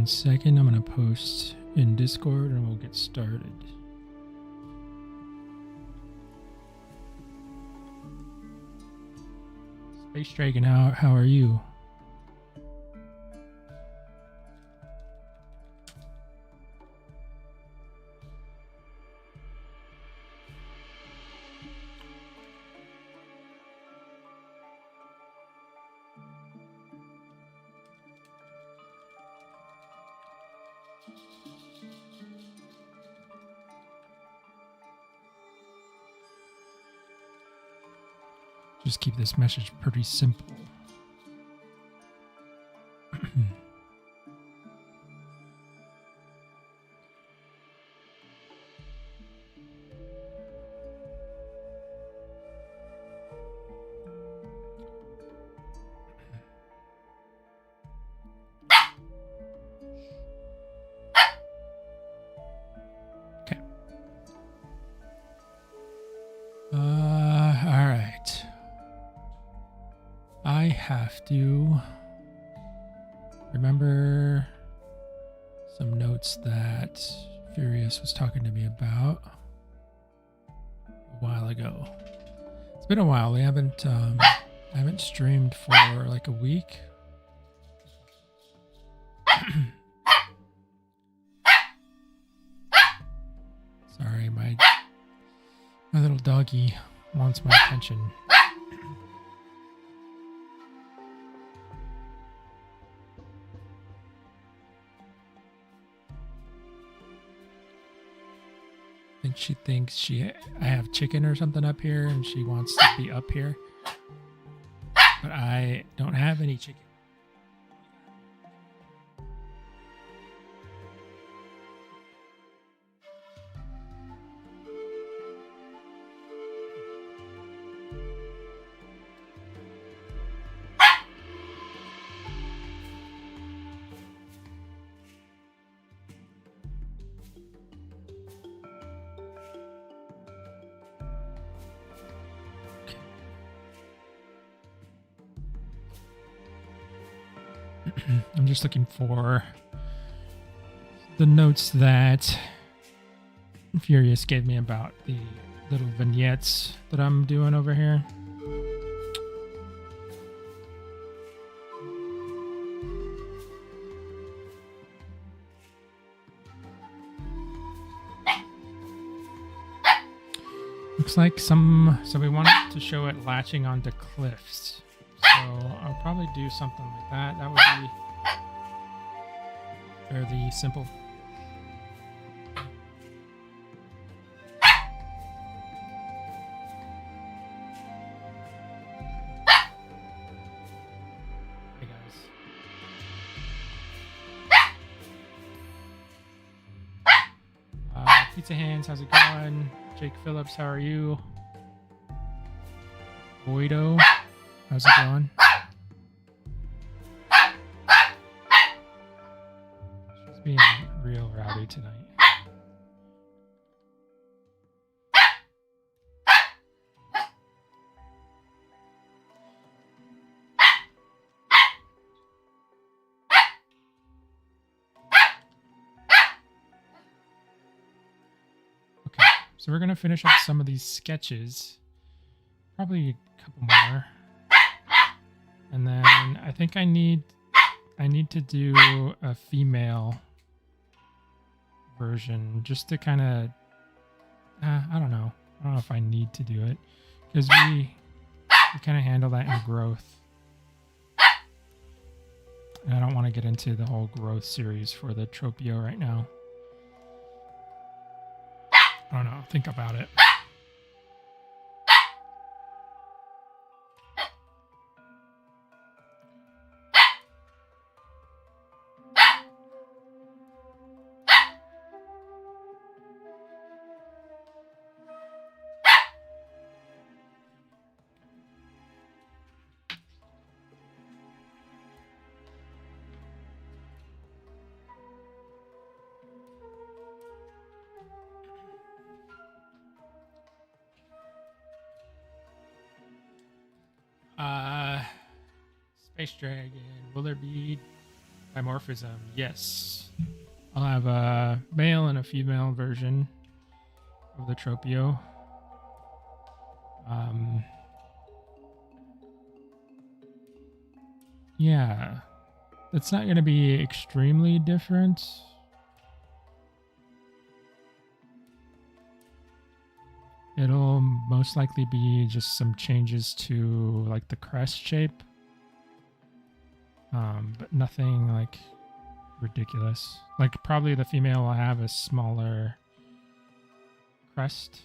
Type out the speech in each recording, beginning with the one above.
1 second. I'm going to post in Discord and we'll get started. Space Dragon, how are you? Just keep this message pretty simple. Okay. All right. I have to remember some notes that Furious was talking to me about a while ago. It's been a while. We haven't I haven't streamed for like a week. Sorry, my little doggy wants my attention. I think she thinks I have chicken or something up here and she wants to be up here. But I don't have any chicken. I'm just looking for the notes that Furious gave me about the little vignettes that I'm doing over here. Looks like so we wanted to show it latching onto cliffs. So I'll probably do something like that. That would be fairly simple. Hey guys. Pizza Hands, how's it going? Jake Phillips, how are you? Boydo. How's it going? She's being real rowdy tonight. Okay, so we're gonna finish up some of these sketches. Probably a couple more. And then I think I need to do a female version just to kind of I don't know if I need to do it because we kind of handle that in growth. And I don't want to get into the whole growth series for the Tropeo right now. I don't know. Think about it. Space Dragon, will there be Dimorphism, yes. I'll have a male and a female version of the Tropeo. Yeah, it's not going to be extremely different. It'll most likely be just some changes to like the crest shape, but nothing like ridiculous. Like probably the female will have a smaller crest.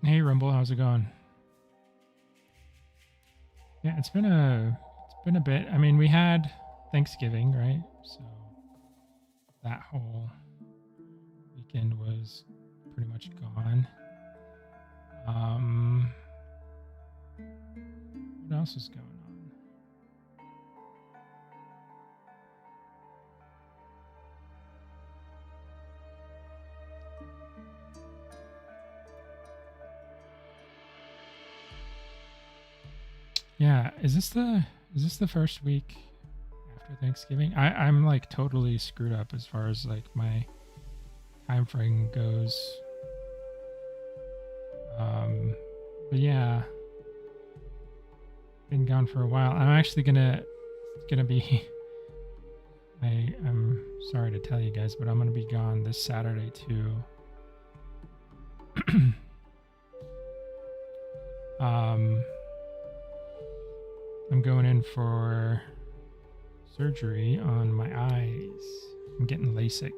Hey Rumble, how's it going? Yeah, it's been a bit. I mean, we had Thanksgiving, right? So that whole weekend was pretty much gone. What else is going on? Yeah, is this the first week after Thanksgiving? I'm like totally screwed up as far as like my time frame goes. But yeah, been gone for a while. I'm actually gonna be. I'm sorry to tell you guys, but I'm gonna be gone this Saturday too. I'm going in for surgery on my eyes. I'm getting LASIK.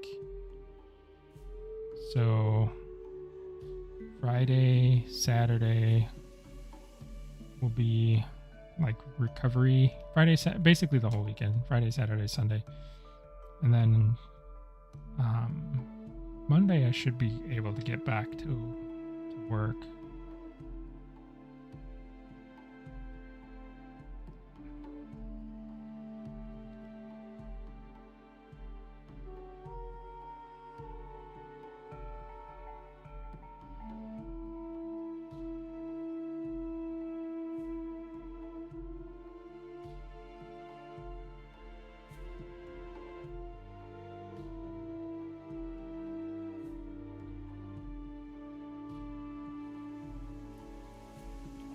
So Friday, Saturday will be like recovery. Basically the whole weekend. Friday, Saturday, Sunday. And then Monday I should be able to get back to work.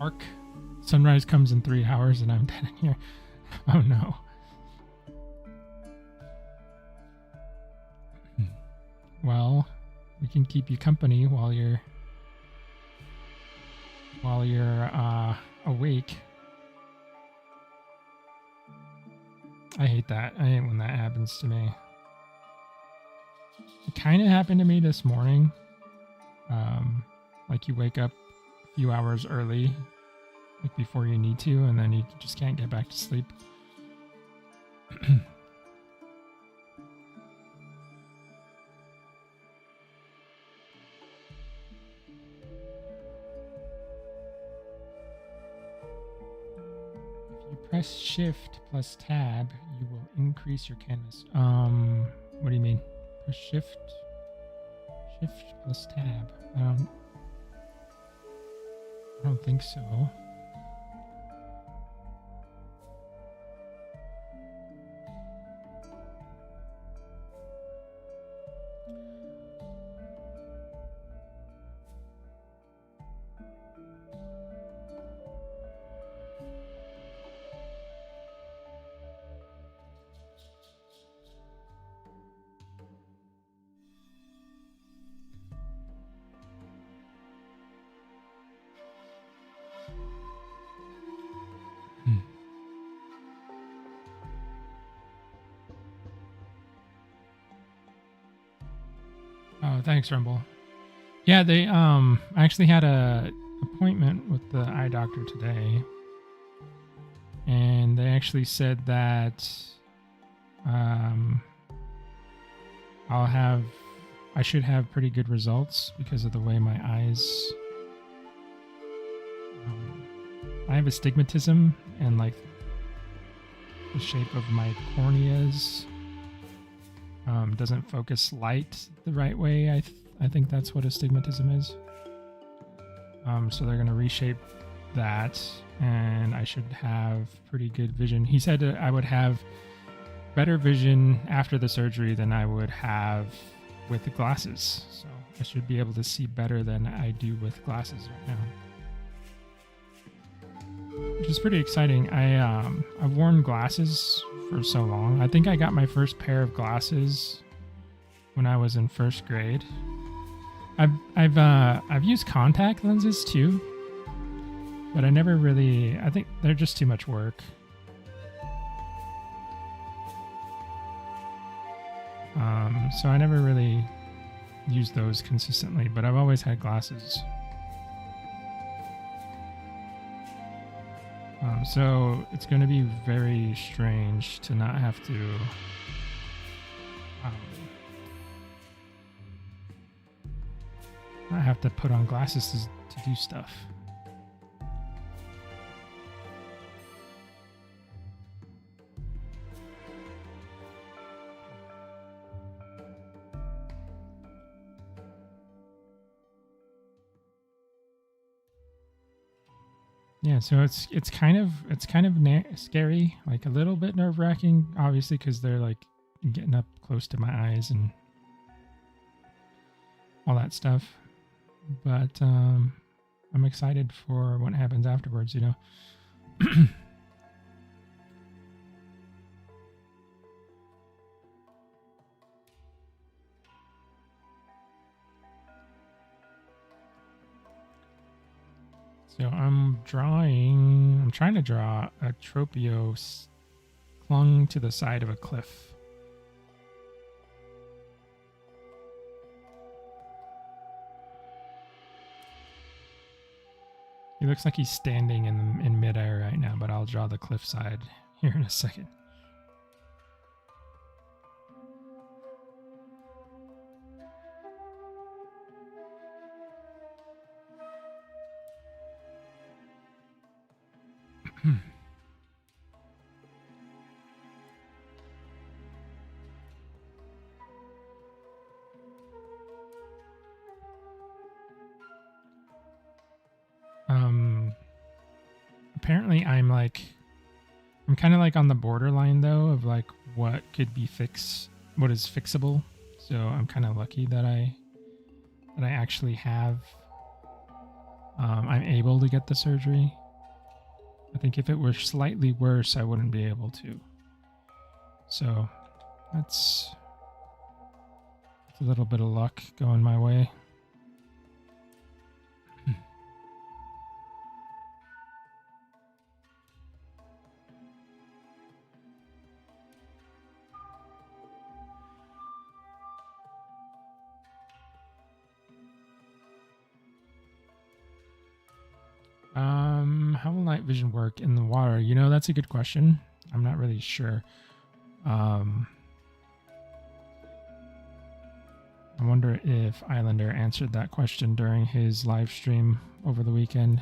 Arc. Sunrise comes in 3 hours and I'm dead in here. Oh no. Well, we can keep you company while you're awake. I hate that. I hate when that happens to me. It kind of happened to me this morning. Like you wake up a few hours early, like before you need to, and then you just can't get back to sleep. If you press Shift plus Tab, you will increase your canvas. What do you mean? Press Shift plus Tab. I don't think so. Thanks, Rumble. Yeah, they I actually had a appointment with the eye doctor today, and they actually said that I should have pretty good results because of the way my eyes. I have astigmatism, and like the shape of my corneas doesn't focus light the right way. I think that's what astigmatism is. So they're gonna reshape that, and I should have pretty good vision. He said I would have better vision after the surgery than I would have with the glasses. So I should be able to see better than I do with glasses right now, which is pretty exciting. I've worn glasses for so long. I think I got my first pair of glasses when I was in first grade. I've used contact lenses too, but I never really. I think they're just too much work. So I never really used those consistently, but I've always had glasses. So it's going to be very strange to not have to put on glasses to do stuff. Yeah, so it's kind of scary, like a little bit nerve-wracking, obviously, because they're like getting up close to my eyes and all that stuff. But I'm excited for what happens afterwards, you know. So I'm trying to draw a Tropeo clung to the side of a cliff. He looks like he's standing in midair right now, but I'll draw the cliff side here in a second. Apparently I'm kind of like on the borderline though of like what could be what is fixable. So I'm kind of lucky that I actually have I'm able to get the surgery. I think if it were slightly worse, I wouldn't be able to. So that's a little bit of luck going my way. How will night vision work in the water? You know, that's a good question. I'm not really sure. I wonder if Islander answered that question during his live stream over the weekend.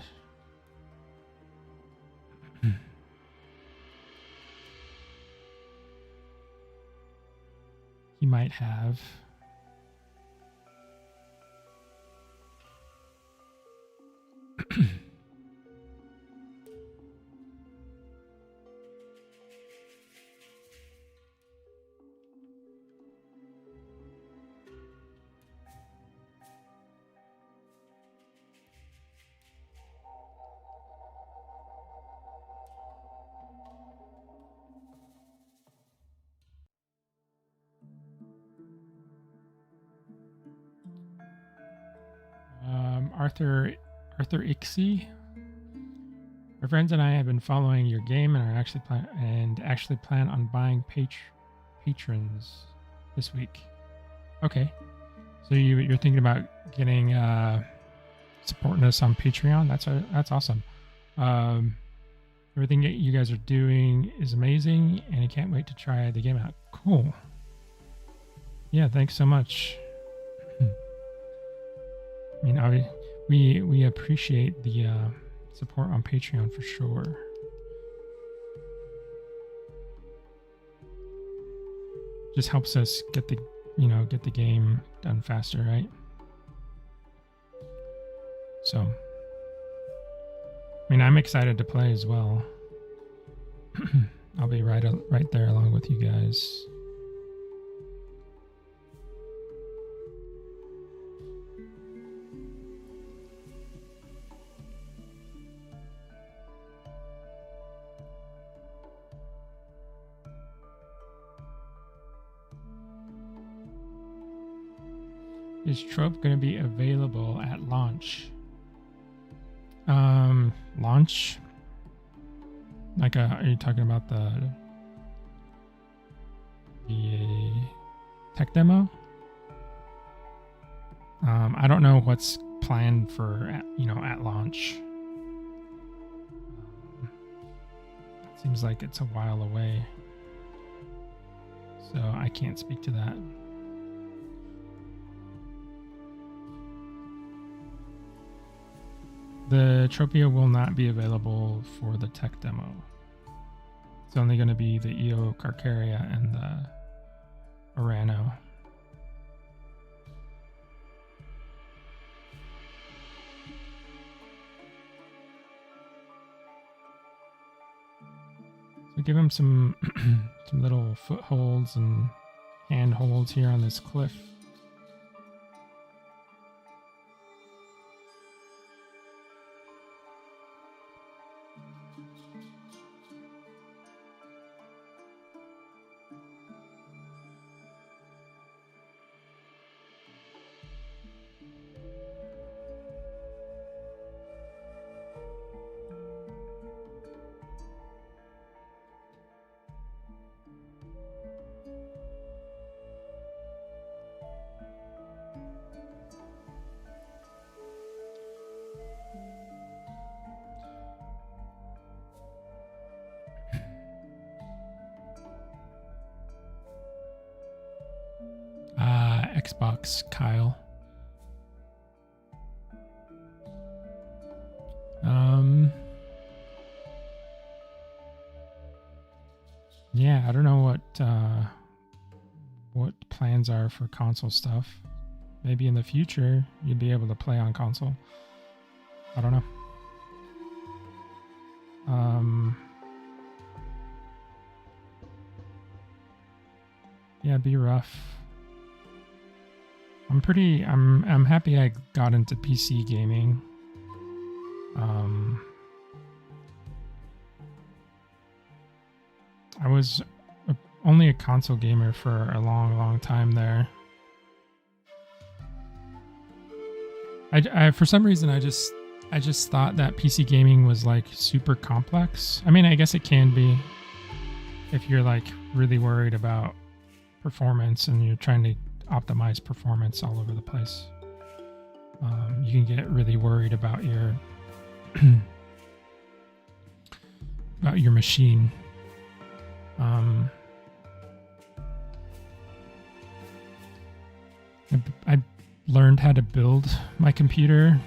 He might have. Arthur Ixie. My friends and I have been following your game and are actually plan on buying patrons this week. Okay. So you're thinking about getting supporting us on Patreon? That's awesome. Everything that you guys are doing is amazing, and I can't wait to try the game out. Cool. Yeah, thanks so much. I mean, we appreciate the support on Patreon for sure. Just helps us get the game done faster, right? So, I mean, I'm excited to play as well. I'll be right there along with you guys. Is Trope going to be available at launch? Launch? Like, are you talking about the tech demo? I don't know what's planned for at launch. Seems like it's a while away, so I can't speak to that. The Tropea will not be available for the tech demo. It's only going to be the EO Carcharia and the Orano. So give him some some little footholds and handholds here on this cliff. Xbox, Kyle. Yeah, I don't know what plans are for console stuff. Maybe in the future you'd be able to play on console. I don't know. Yeah, it'd be rough. I'm happy I got into PC gaming. I was only a console gamer for a long time there. I for some reason I just thought that PC gaming was like super complex. I mean, I guess it can be if you're like really worried about performance and you're trying to optimize performance all over the place. You can get really worried about your machine. I learned how to build my computer.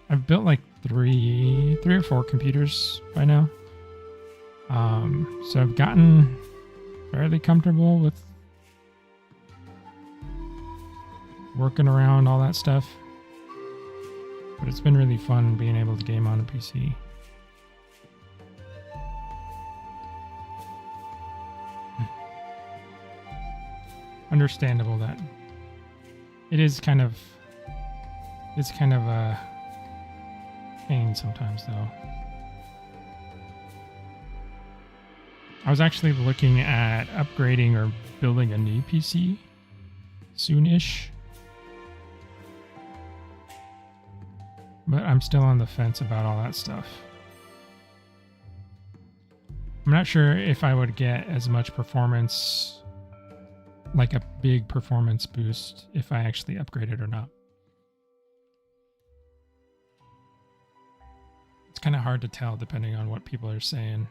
I've built like three or four computers by now. So I've gotten fairly comfortable with working around all that stuff. But it's been really fun being able to game on a PC. Understandable that it's kind of a pain sometimes though. I was actually looking at upgrading or building a new PC soon-ish. But I'm still on the fence about all that stuff. I'm not sure if I would get as much performance like a big performance boost if I actually upgrade it or not. It's kind of hard to tell depending on what people are saying.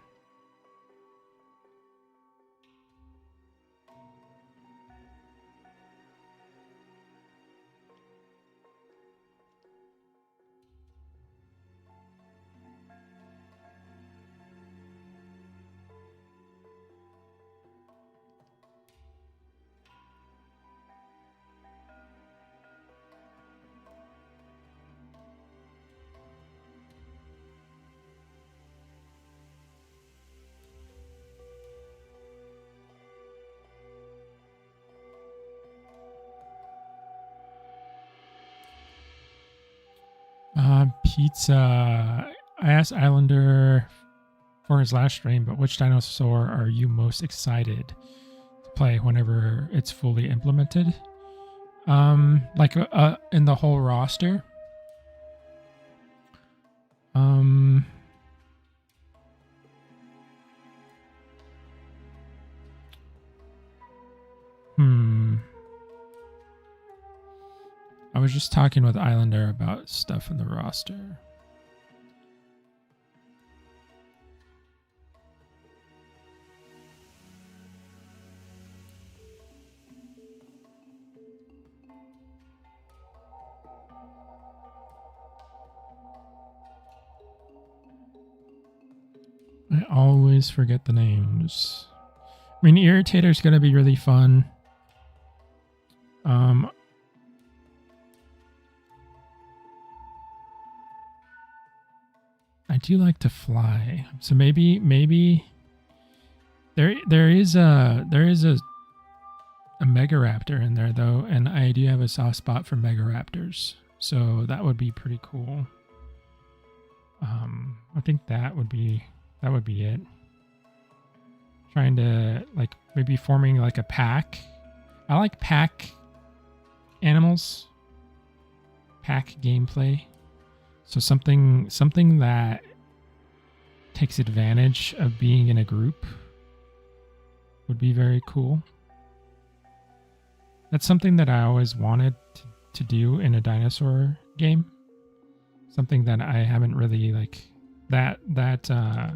Pizza. I asked Islander for his last stream, but which dinosaur are you most excited to play whenever it's fully implemented? Like in the whole roster. I was just talking with Islander about stuff in the roster. I always forget the names. I mean, Irritator's going to be really fun. I do like to fly, so maybe there is a Megaraptor in there though, and I do have a soft spot for Megaraptors, so that would be pretty cool. I think that would be it. Trying to like maybe forming like a pack. I like pack animals, pack gameplay. So something that takes advantage of being in a group would be very cool. That's something that I always wanted to do in a dinosaur game. Something that I haven't really like that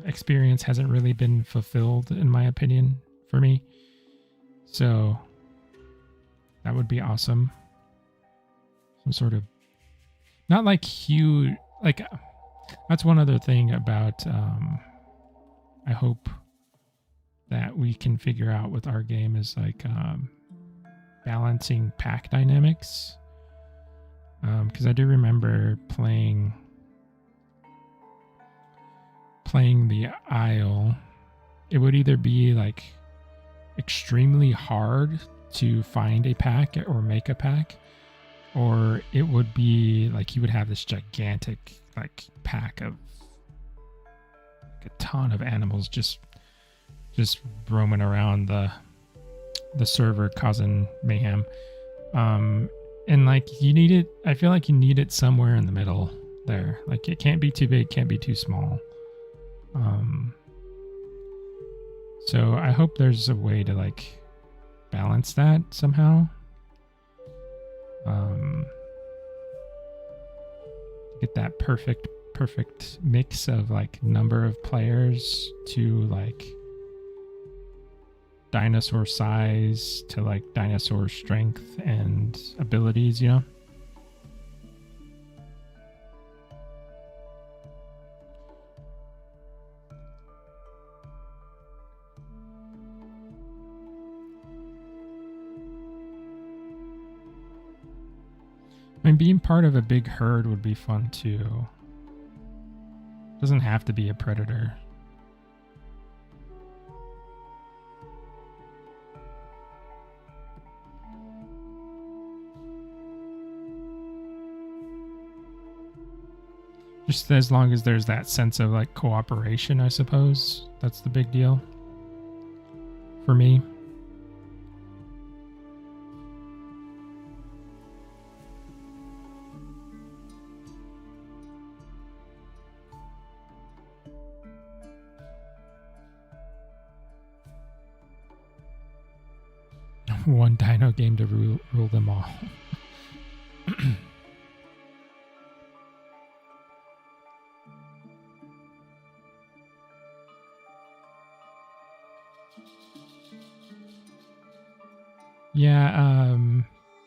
experience hasn't really been fulfilled in my opinion for me. So that would be awesome. Some sort of not like huge, like that's one other thing about I hope that we can figure out with our game is like balancing pack dynamics, because I do remember playing the Isle. It would either be like extremely hard to find a pack or make a pack, or it would be like you would have this gigantic like pack of like a ton of animals just roaming around the server causing mayhem. And like you need it, I feel like you need it somewhere in the middle there. Like it can't be too big, can't be too small. So I hope there's a way to like balance that somehow. Get that perfect mix of like number of players to like dinosaur size to like dinosaur strength and abilities, you know? I mean, being part of a big herd would be fun too. Doesn't have to be a predator. Just as long as there's that sense of like cooperation, I suppose. That's the big deal for me. one dino game to rule them all. Yeah,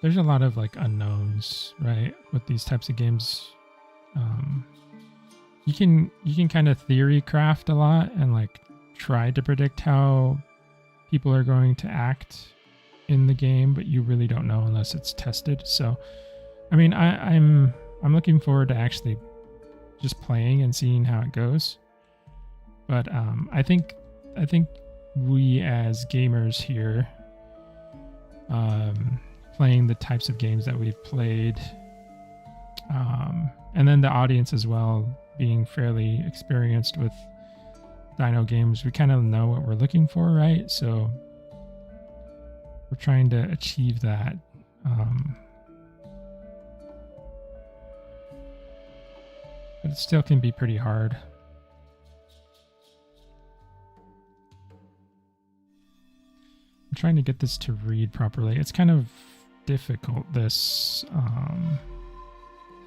there's a lot of like unknowns, right, with these types of games. You can kind of theory craft a lot and like try to predict how people are going to act in the game, but you really don't know unless it's tested. So, I mean, I'm looking forward to actually just playing and seeing how it goes. But I think we as gamers here, playing the types of games that we've played, and then the audience as well, being fairly experienced with dino games, we kind of know what we're looking for, right? So we're trying to achieve that. But it still can be pretty hard. I'm trying to get this to read properly. It's kind of difficult, this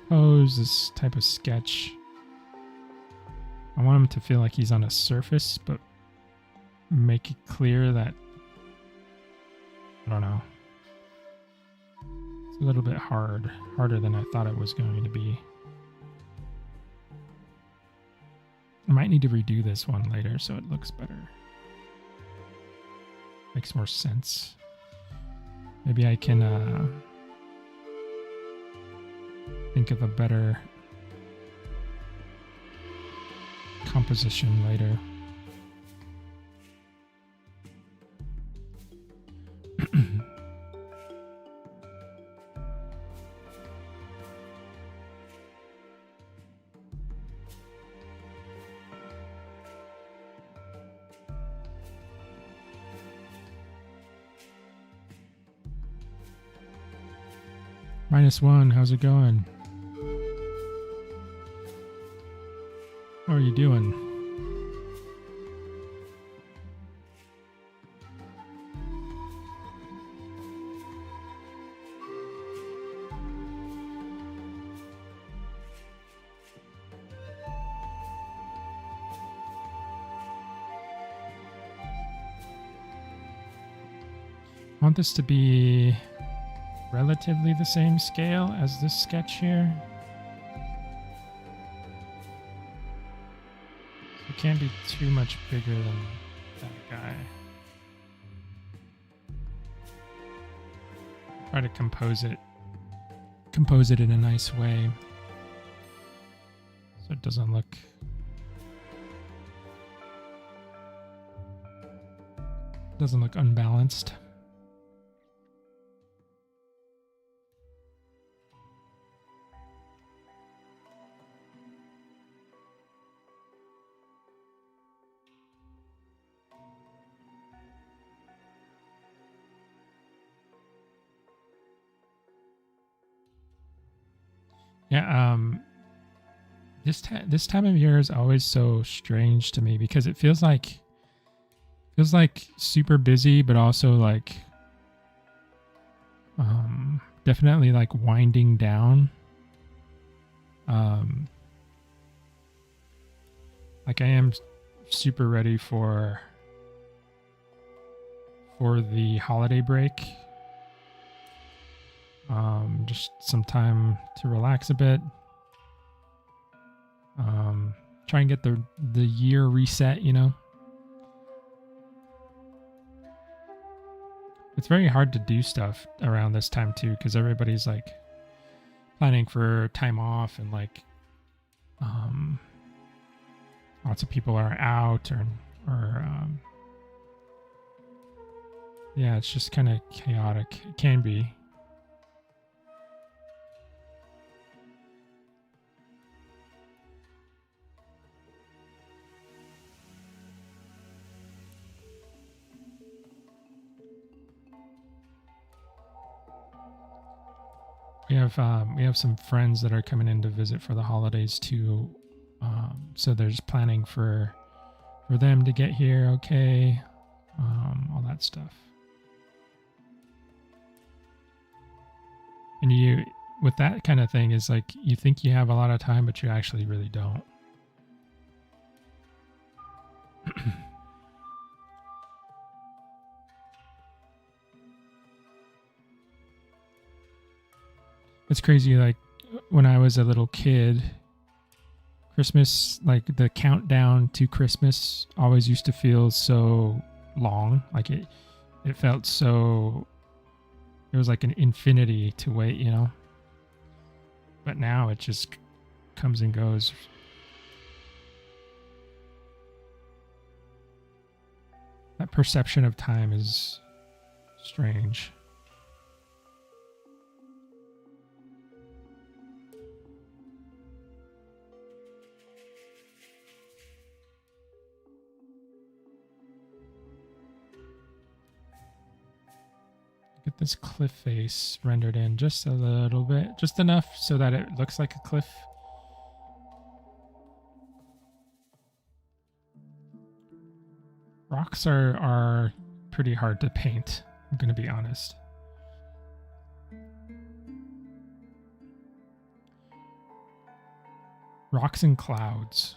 pose, this type of sketch. I want him to feel like he's on a surface, but make it clear that, I don't know. It's a little bit harder than I thought it was going to be. I might need to redo this one later so it looks better. Makes more sense. Maybe I can think of a better composition later. -1, how's it going? How are you doing? I want this to be relatively the same scale as this sketch here. So it can't be too much bigger than that guy. Try to compose it in a nice way so it doesn't look unbalanced. Yeah, this time of year is always so strange to me because it feels like super busy, but also like definitely like winding down. Like I am super ready for the holiday break. Just some time to relax a bit. Try and get the year reset, you know. It's very hard to do stuff around this time too, because everybody's like planning for time off and like lots of people are out or yeah, it's just kind of chaotic. It can be. We have some friends that are coming in to visit for the holidays too. So there's planning for them to get here, okay, all that stuff. And you, with that kind of thing, is like you think you have a lot of time, but you actually really don't. It's crazy. Like when I was a little kid, Christmas, like the countdown to Christmas always used to feel so long. Like it felt so, it was like an infinity to wait, you know? But now it just comes and goes. That perception of time is strange. Get this cliff face rendered in just a little bit, just enough so that it looks like a cliff. Rocks are pretty hard to paint, I'm going to be honest. Rocks and clouds.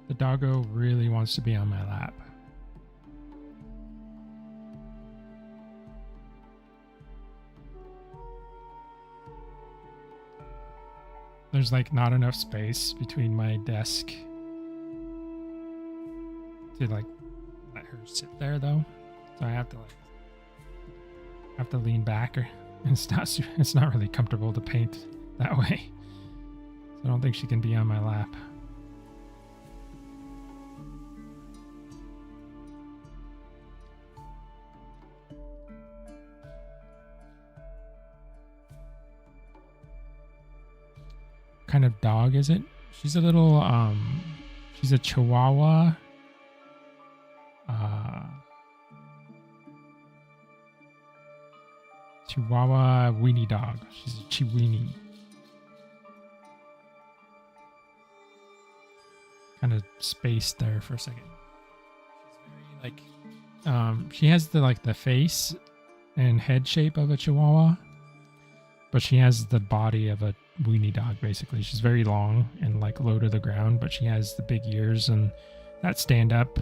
The doggo really wants to be on my lap. There's like not enough space between my desk to like let her sit there though. So I have to lean back, or it's not really comfortable to paint that way. So I don't think she can be on my lap. Kind of dog is it? She's a little she's a Chihuahua. Chihuahua weenie dog. She's a Chiweenie. Kind of spaced there for a second. She's very like she has the face and head shape of a Chihuahua, but she has the body of a weenie dog basically. She's very long and like low to the ground, but she has the big ears and that stand up.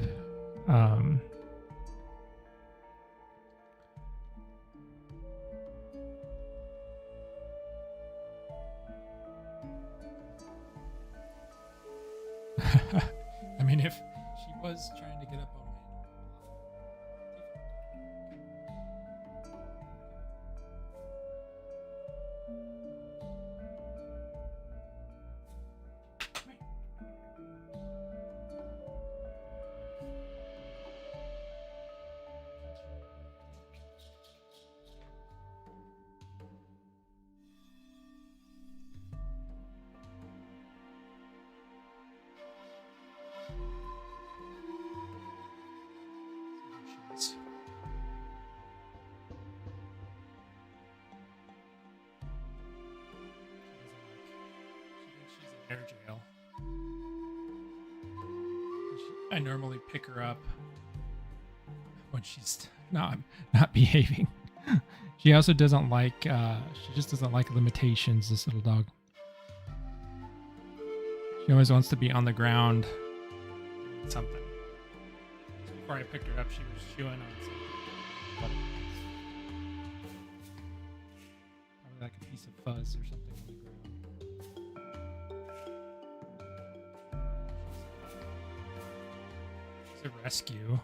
I mean, if she was trying to get up on air jail. I normally pick her up when she's not behaving. She also doesn't like she just doesn't like limitations, this little dog. She always wants to be on the ground doing something. before I picked her up, she was chewing on something. What it was. Probably like a piece of fuzz or something on the ground. She's a rescue.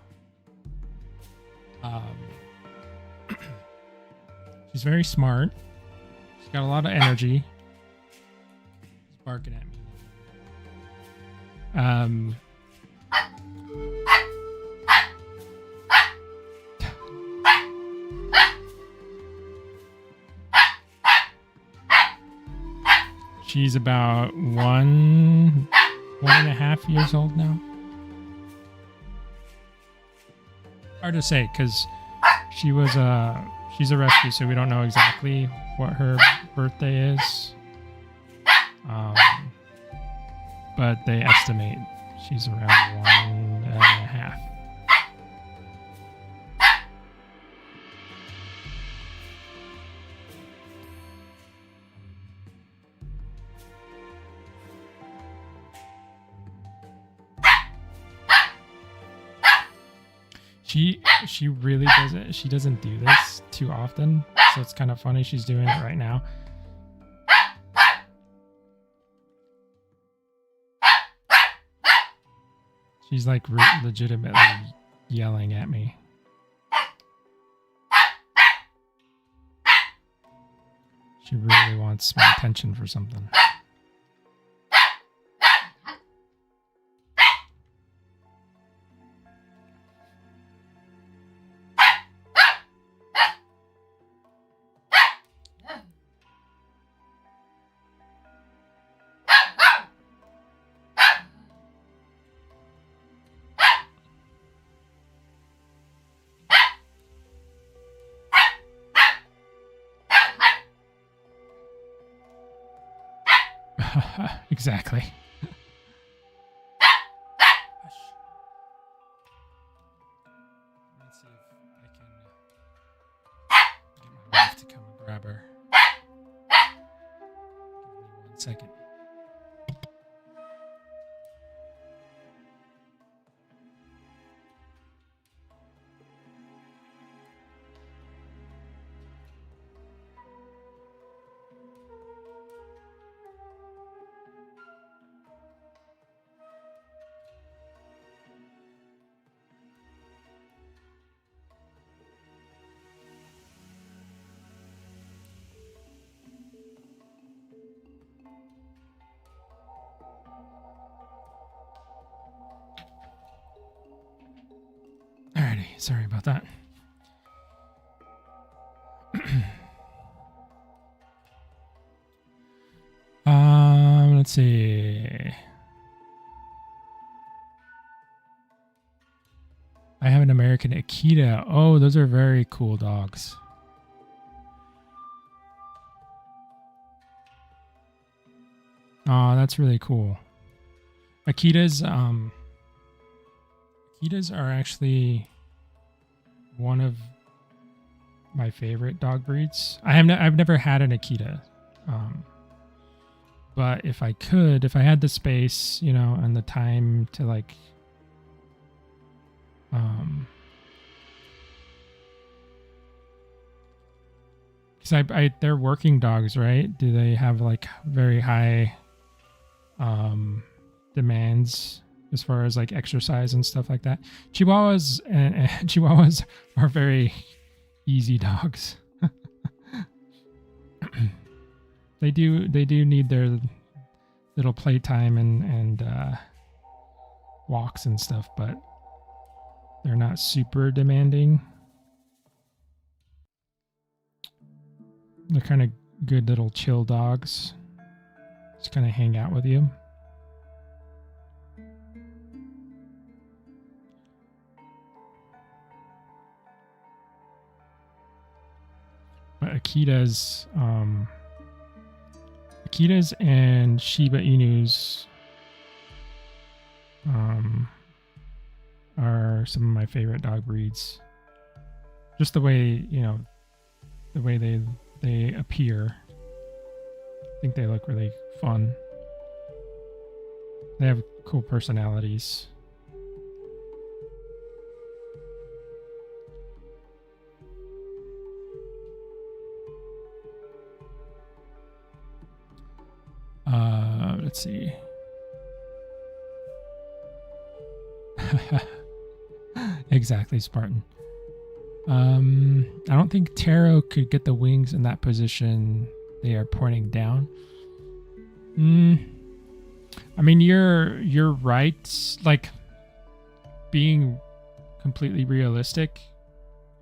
She's very smart. She's got a lot of energy. She's barking at me. She's about 1.5 years old now. Hard to say because she's a rescue, so we don't know exactly what her birthday is. But they estimate she's around 1.5. She really doesn't. She doesn't do this too often, so it's kind of funny she's doing it right now. She's like legitimately yelling at me. She really wants my attention for something. Exactly. Let's see if I can get my wife to come and grab her. Give me 1 second. Alrighty, sorry about that. Let's see. I have an American Akita. Oh, those are very cool dogs. Oh, that's really cool. Akitas are actually one of my favorite dog breeds. I've never had an Akita. But if I had the space, and the time to like because they're working dogs, right? Do they have like very high demands as far as like exercise and stuff like that? Chihuahuas and Chihuahuas are very easy dogs. They do need their little playtime and walks and stuff, but they're not super demanding. They're kind of good little chill dogs. Just kind of hang out with you. But Akitas and Shiba Inus are some of my favorite dog breeds. Just the way, the way they appear. I think they look really fun. They have cool personalities. let's see. Exactly, Spartan. I don't think Taro could get the wings in that position. They are pointing down. I mean, you're right. Like, being completely realistic,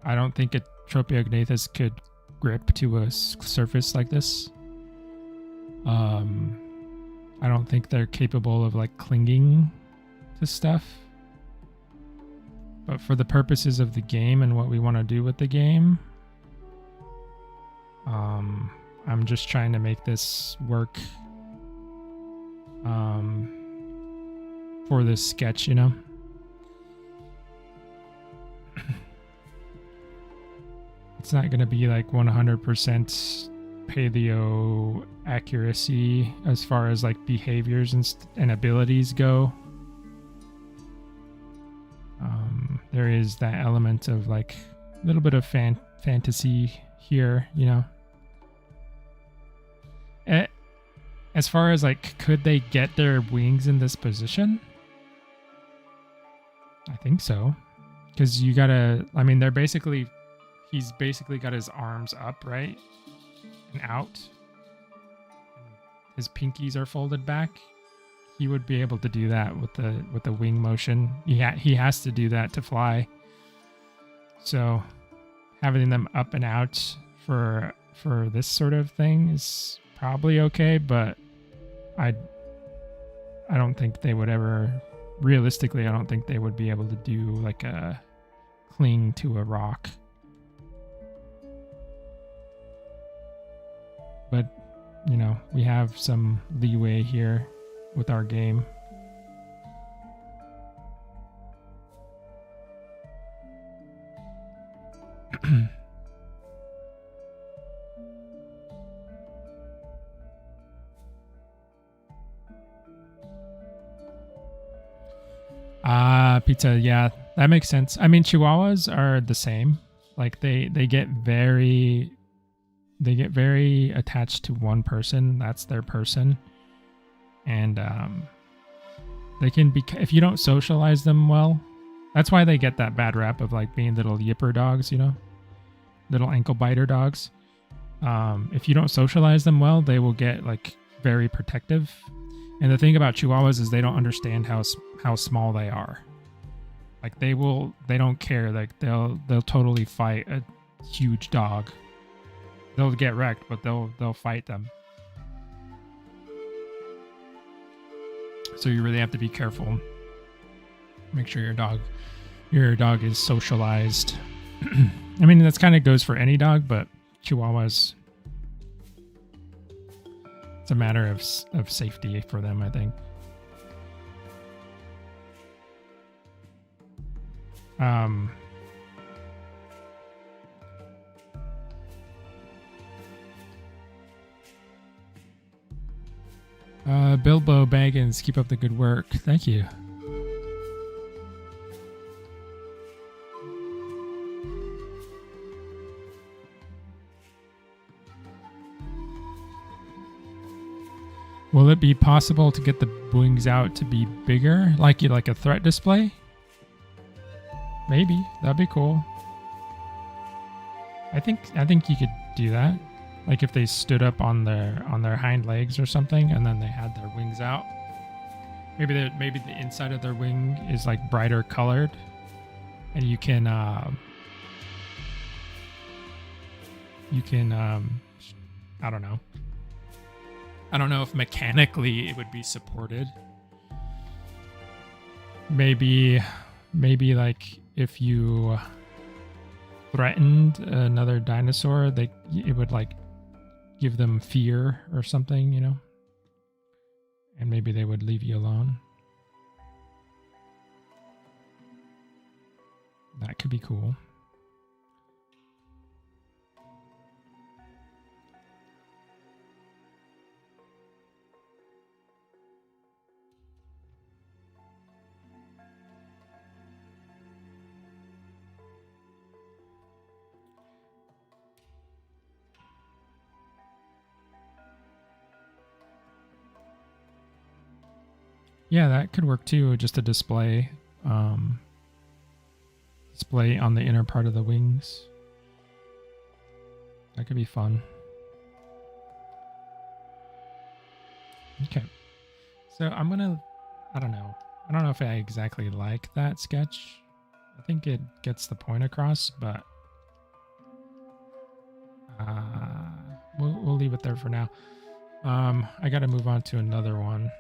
I don't think a Tropeognathus could grip to a surface like this. I don't think they're capable of like clinging to stuff. But for the purposes of the game and what we want to do with the game, I'm just trying to make this work for this sketch, you know? It's not going to be like 100% paleo accuracy as far as like behaviors and abilities go. There is that element of like a little bit of fantasy here, you know. As far as like, could they get their wings in this position? I think so, because you gotta. I mean, he's basically got his arms up, right, and out. His pinkies are folded back. He would be able to do that with the wing motion. He has to do that to fly. So having them up and out for this sort of thing is probably okay, but I don't think they would ever, realistically, I don't think they would be able to do like a cling to a rock. But, you know, we have some leeway here with our game. Pizza, yeah, that makes sense. I mean, Chihuahuas are the same. Like they get very attached to one person. That's their person. And they can be, if you don't socialize them well, that's why they get that bad rap of like being little yipper dogs, you know, little ankle biter dogs. If you don't socialize them well, they will get like very protective. And the thing about Chihuahuas is they don't understand how small they are. Like they don't care. Like they'll totally fight a huge dog. They'll get wrecked, but they'll fight them. So you really have to be careful. Make sure your dog is socialized. I mean, that's kind of goes for any dog, but Chihuahuas, it's a matter of safety for them, I think. Bilbo Baggins, keep up the good work. Thank you. Will it be possible to get the wings out to be bigger, like a threat display? Maybe that'd be cool. I think you could do that. Like if they stood up on their hind legs or something, and then they had their wings out. Maybe the inside of their wing is like brighter colored, and you can I don't know. I don't know if mechanically it would be supported. Maybe like if you threatened another dinosaur, it would like give them fear or something, you know? And maybe they would leave you alone. That could be cool. Yeah, that could work too. Just a display on the inner part of the wings. That could be fun. Okay. So I'm gonna, I don't know if I exactly like that sketch. I think it gets the point across, but we'll leave it there for now. I got to move on to another one.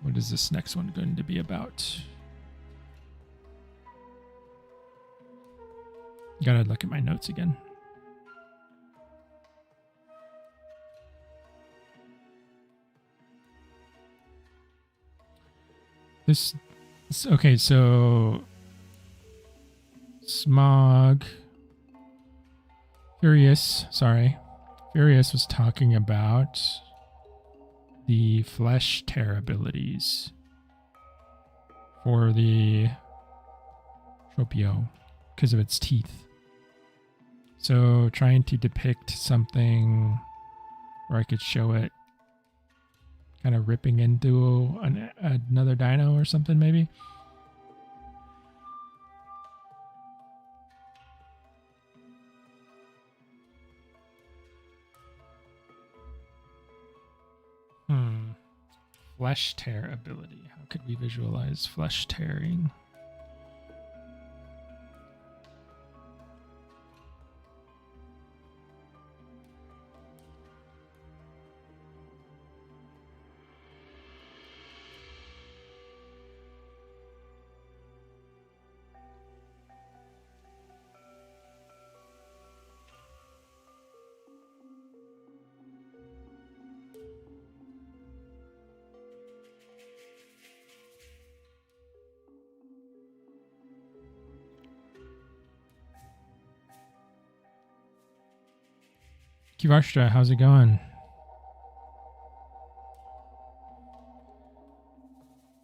What is this next one going to be about? Gotta look at my notes again. Okay, so Furious was talking about the flesh tear abilities for the Tropeo because of its teeth. So trying to depict something where I could show it kind of ripping into another dino or something, maybe. Flesh tear ability. How could we visualize flesh tearing? Kivashtra, how's it going?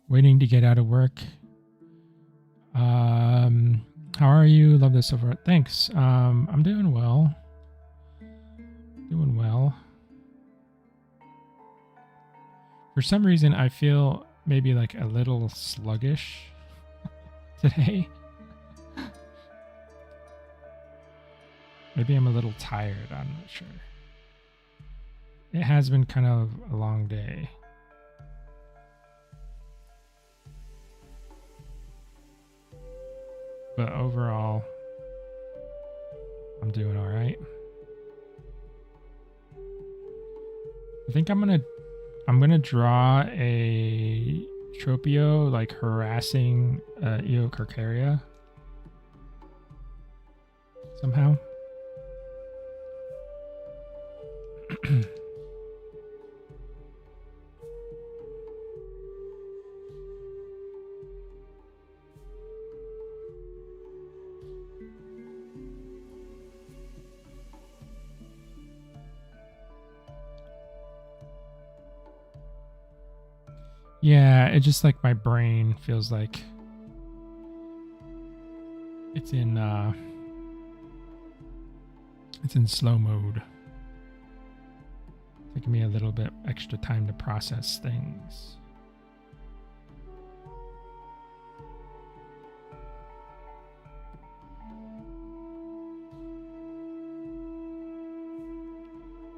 Waiting to get out of work. How are you? Love this so far. Thanks. I'm doing well. For some reason, I feel maybe like a little sluggish today. Maybe I'm a little tired. I'm not sure. It has been kind of a long day. But overall, I'm doing all right. I think I'm gonna draw a Tropeo like harassing Eocarcharia somehow. Yeah, it just like my brain feels like it's in slow mode. Taking me a little bit extra time to process things.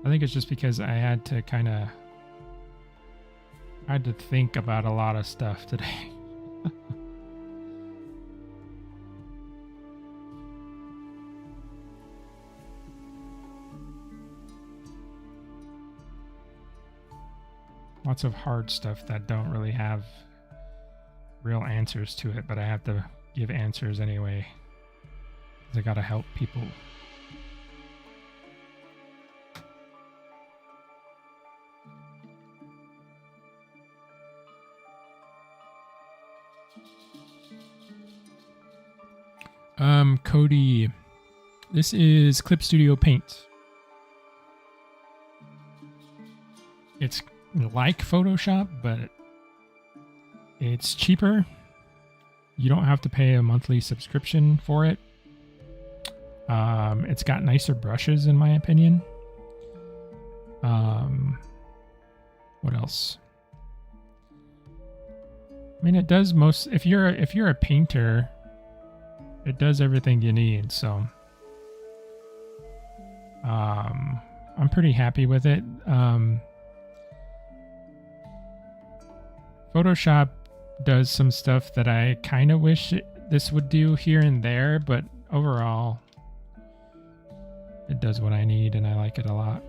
I think it's just because I had to think about a lot of stuff today. Lots of hard stuff that don't really have real answers to it, but I have to give answers anyway, because I gotta help people. Cody, this is Clip Studio Paint. It's like Photoshop, but it's cheaper. You don't have to pay a monthly subscription for it. It's got nicer brushes, in my opinion. What else? I mean, it does most. If you're a painter, it does everything you need. So, I'm pretty happy with it. Photoshop does some stuff that I kind of wish this would do here and there, but overall, it does what I need, and I like it a lot.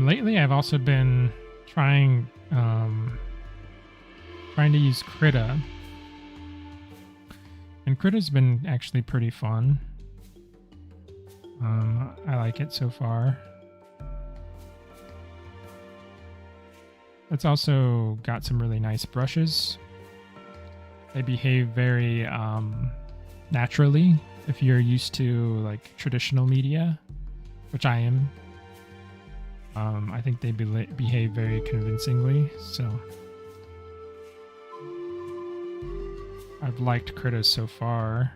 Lately, I've also been trying to use Krita, and Krita's been actually pretty fun. I like it so far. It's also got some really nice brushes. They behave very naturally if you're used to like traditional media, which I am. I think they behave very convincingly, so I've liked Krita so far.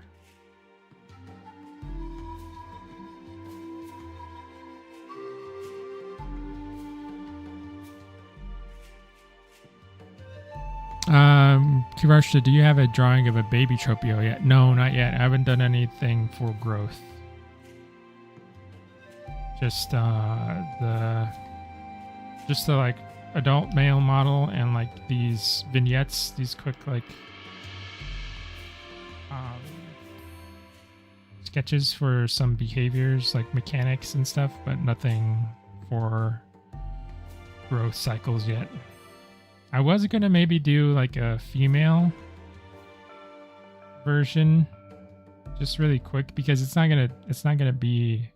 Kivarsha, do you have a drawing of a baby Tropeo yet? No, not yet. I haven't done anything for growth. Just the like adult male model and like these vignettes, these quick like sketches for some behaviors like mechanics and stuff, but nothing for growth cycles yet. I was gonna maybe do like a female version, just really quick, because it's not gonna be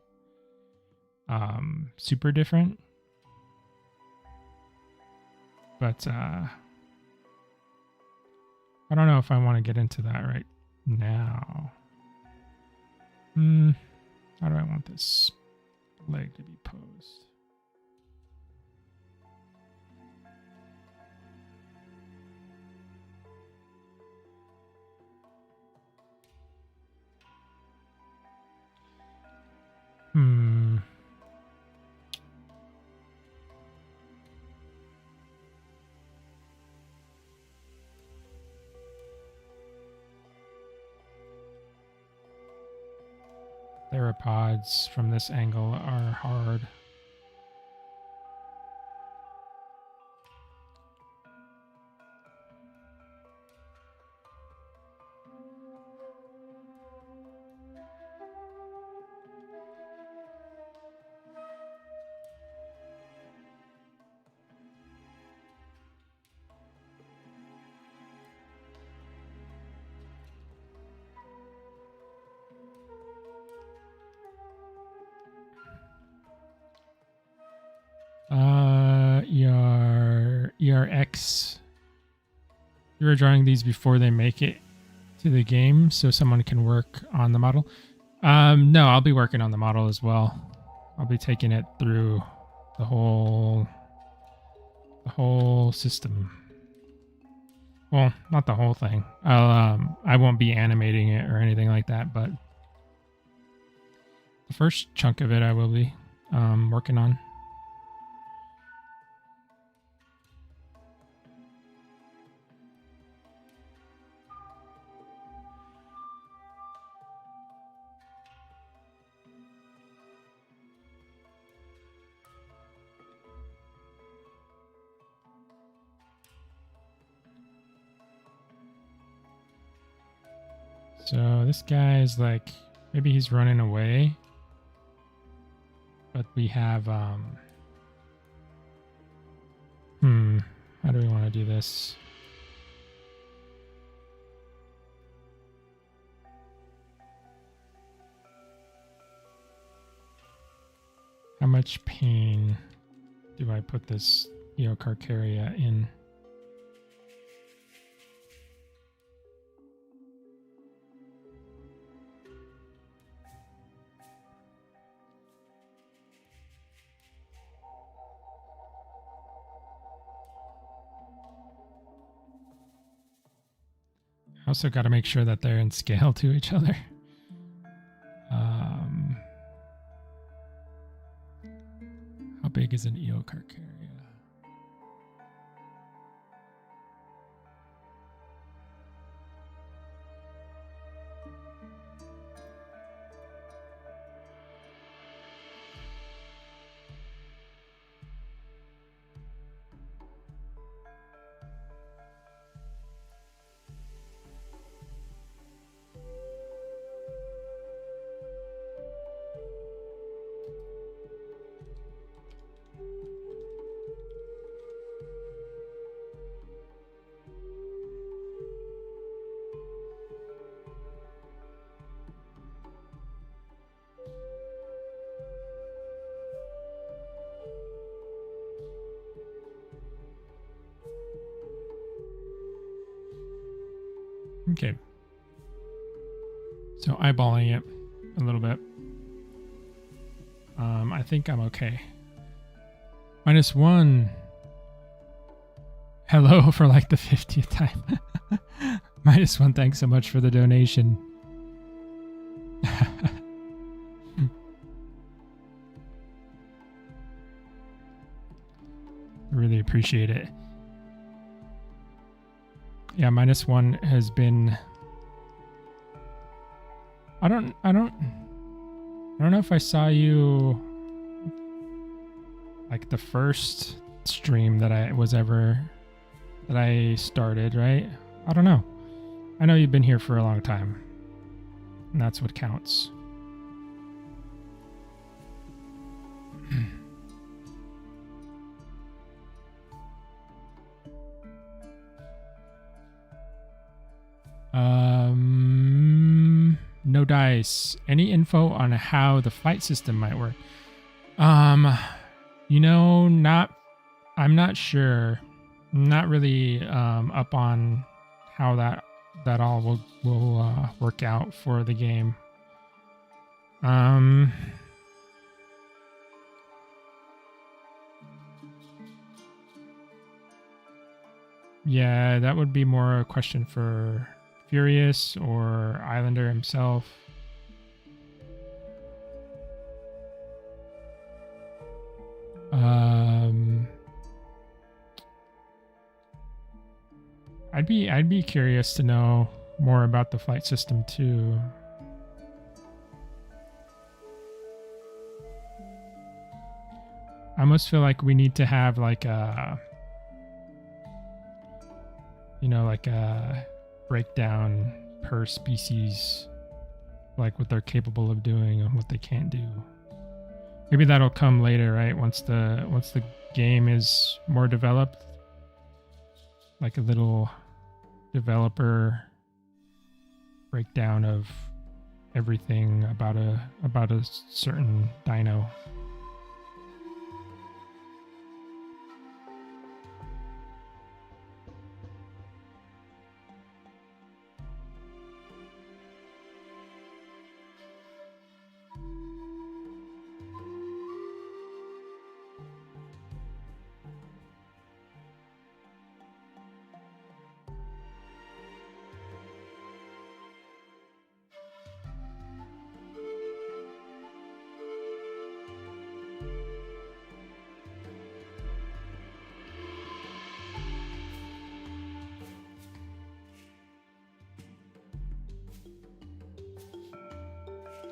super different, but I don't know if I want to get into that right now. How do I want this leg to be posed? Theropods from this angle are hard. ERX. You were drawing these before they make it to the game, so someone can work on the model. No, I'll be working on the model as well. I'll be taking it through the whole system. Well, not the whole thing. I won't be animating it or anything like that, but the first chunk of it I will be working on. So this guy is like, maybe he's running away, but we have, How do we want to do this? How much pain do I put this Eocarcharia in? Also got to make sure that they're in scale to each other. How big is an Eocarcharia? Okay. So eyeballing it a little bit. I think I'm okay. -1. Hello for like the 50th time. -1, thanks so much for the donation. Really appreciate it. Yeah, -1 has been. I don't know if I saw you like the first stream that I started, right? I don't know. I know you've been here for a long time, and that's what counts. No dice. Any info on how the flight system might work? You know, I'm not sure. I'm not really up on how that all will work out for the game. Yeah, that would be more a question for Furious or Islander himself. I'd be curious to know more about the flight system too. I almost feel like we need to have like a, like a breakdown per species, like what they're capable of doing and what they can't do. Maybe that'll come later, right? Once the game is more developed, like a little developer breakdown of everything about a certain dino.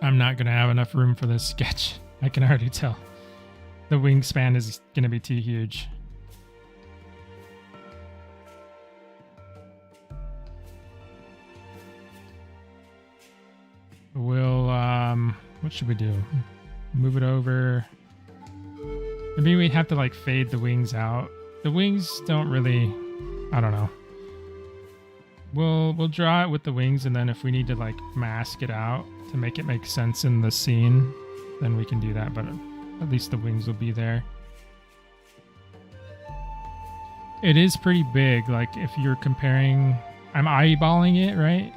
I'm not going to have enough room for this sketch. I can already tell. The wingspan is going to be too huge. We'll, what should we do? Move it over. Maybe we'd have to like fade the wings out the wings don't really, I don't know. We'll draw it with the wings, and then if we need to like mask it out to make it make sense in the scene, then we can do that, but at least the wings will be there. It is pretty big, like if you're comparing, I'm eyeballing it, right?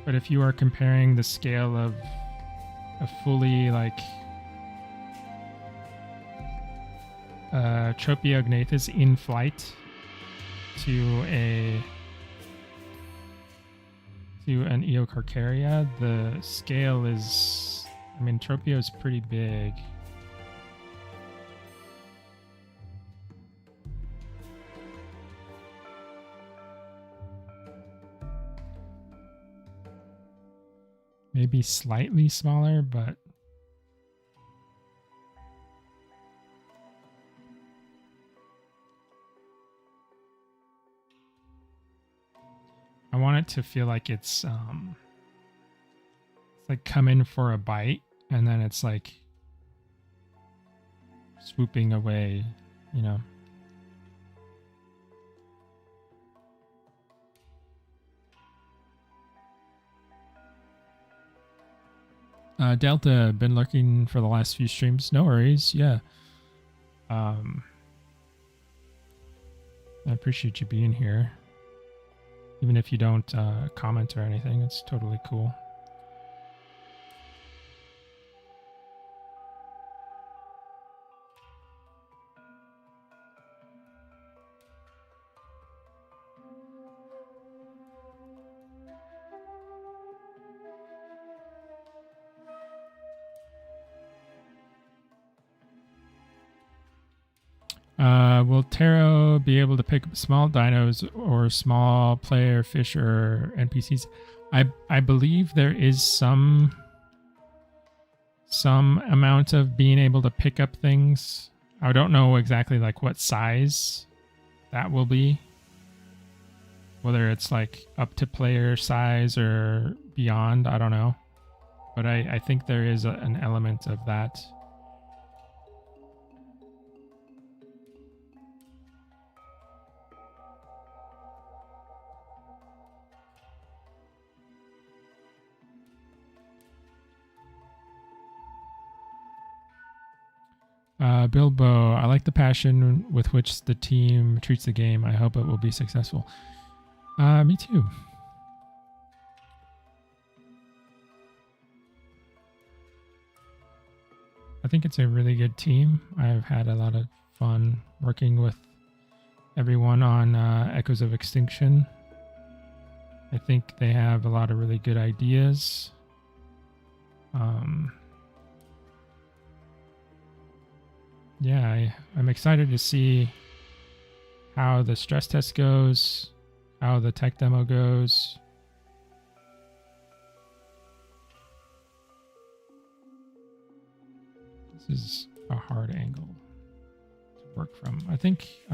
But if you are comparing the scale of a fully like Tropeognathus in flight to an Eocarcharia, the scale is, I mean, Tropeo is pretty big. Maybe slightly smaller, but I want it to feel like it's like coming for a bite, and then it's like swooping away, you know. Delta, been lurking for the last few streams. No worries, yeah. I appreciate you being here. Even if you don't comment or anything, it's totally cool. Will Taro be able to pick up small dinos or small player fish or NPCs? I believe there is some amount of being able to pick up things. I don't know exactly like what size that will be. Whether it's like up to player size or beyond, I don't know. But I think there is an element of that. Bilbo, I like the passion with which the team treats the game. I hope it will be successful. Me too. I think it's a really good team. I've had a lot of fun working with everyone on Echoes of Extinction. I think they have a lot of really good ideas. Yeah, I'm excited to see how the stress test goes, how the tech demo goes. This is a hard angle to work from. I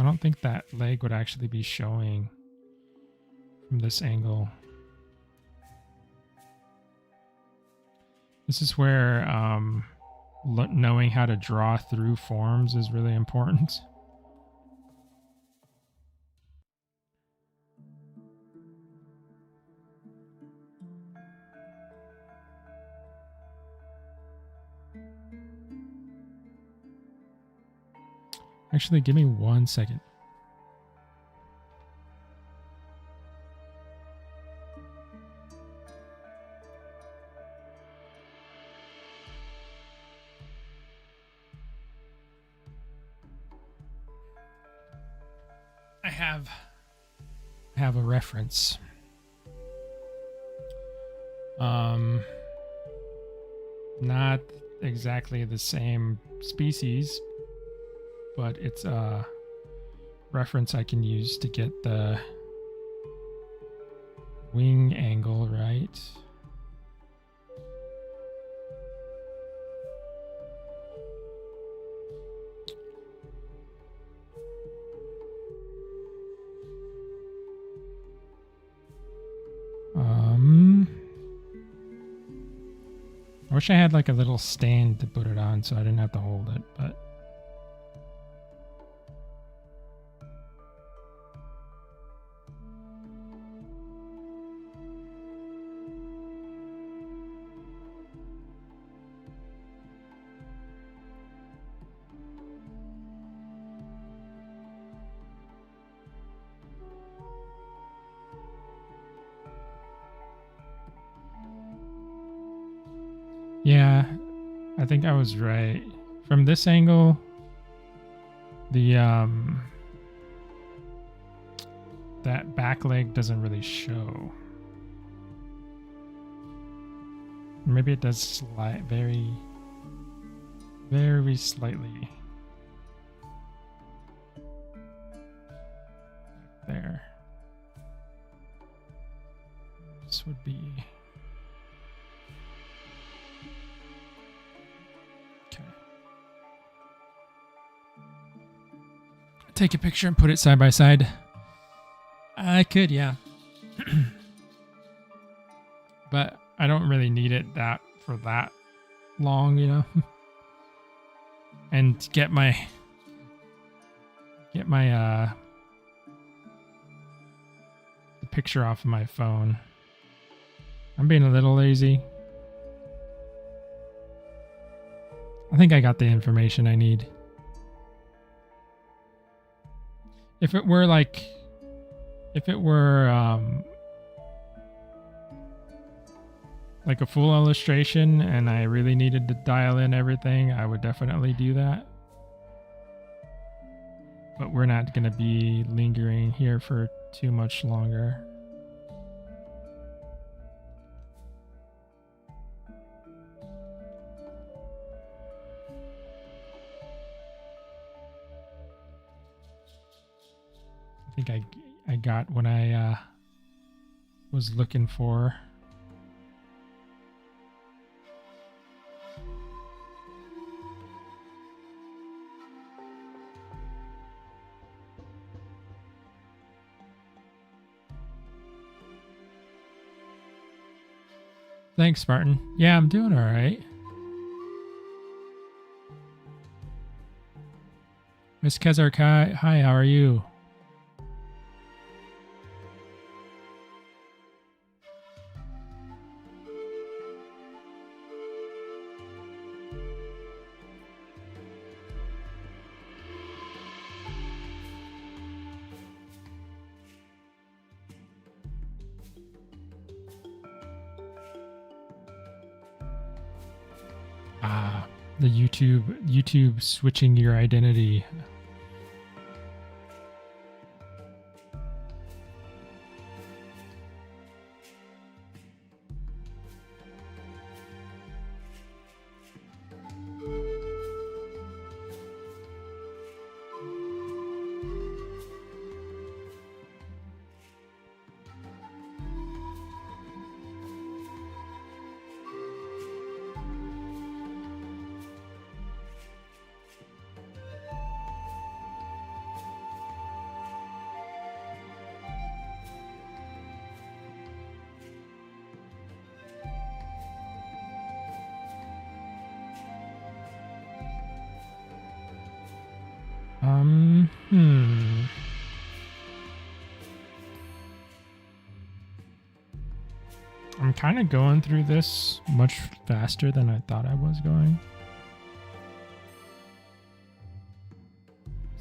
don't think that leg would actually be showing from this angle. This is where knowing how to draw through forms is really important. Actually, give me 1 second. I have a reference. Not exactly the same species, but it's a reference I can use to get the wing angle right. I wish I had like a little stand to put it on so I didn't have to hold it, but I think I was right. From this angle, the that back leg doesn't really show. Maybe it does slide very, very slightly. There. This would be... Okay. Take a picture and put it side by side. I could, yeah. But I don't really need it for that long, you know. And get my the picture off of my phone. I'm being a little lazy. I think I got the information I need. If it were like a full illustration and I really needed to dial in everything, I would definitely do that. But we're not going to be lingering here for too much longer. I think I got what I was looking for. Thanks, Spartan. Yeah, I'm doing all right. Miss Kezarkai, hi, how are you? The YouTube switching your identity. I'm kind of going through this much faster than I thought I was going.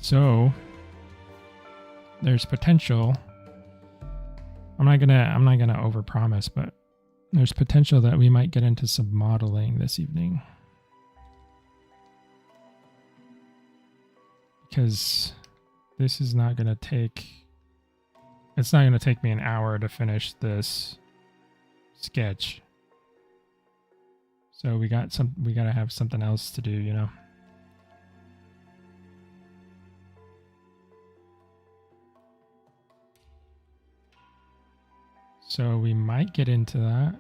So there's potential. I'm not gonna overpromise, but there's potential that we might get into some modeling this evening. Because this is not gonna take, it's not gonna take me an hour to finish this sketch. So we gotta have something else to do, you know. So we might get into that,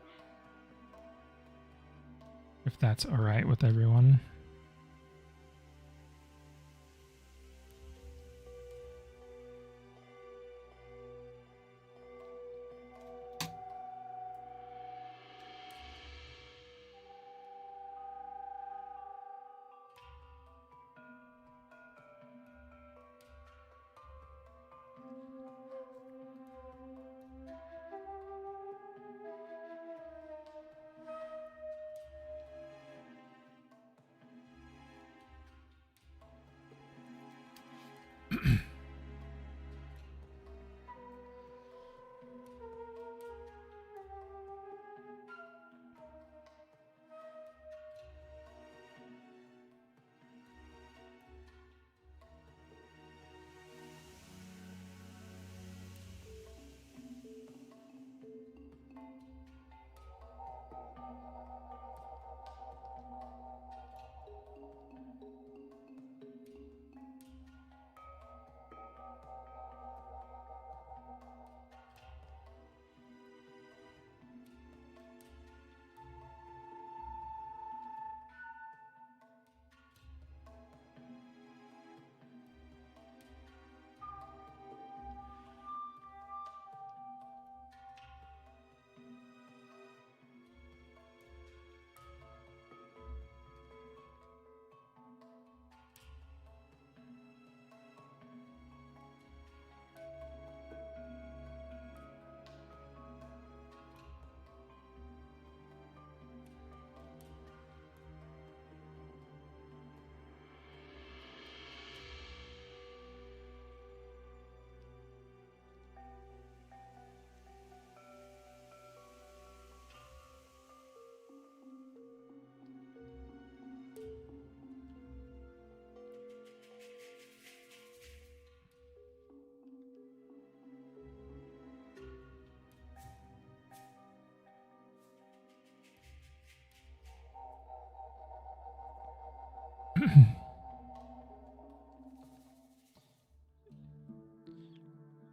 if that's all right with everyone.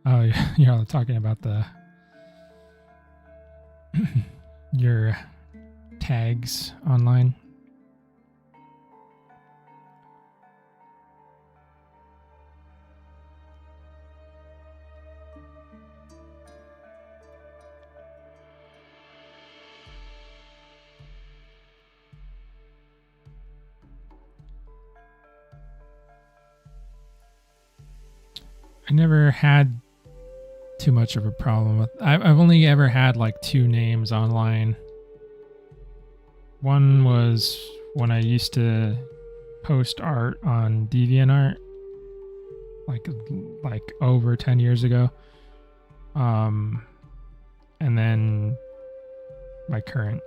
Oh, you're all talking about the your tags online. I never had too much of a problem with. I've only ever had like 2 names online. One was when I used to post art on DeviantArt, like over 10 years ago. And then my current.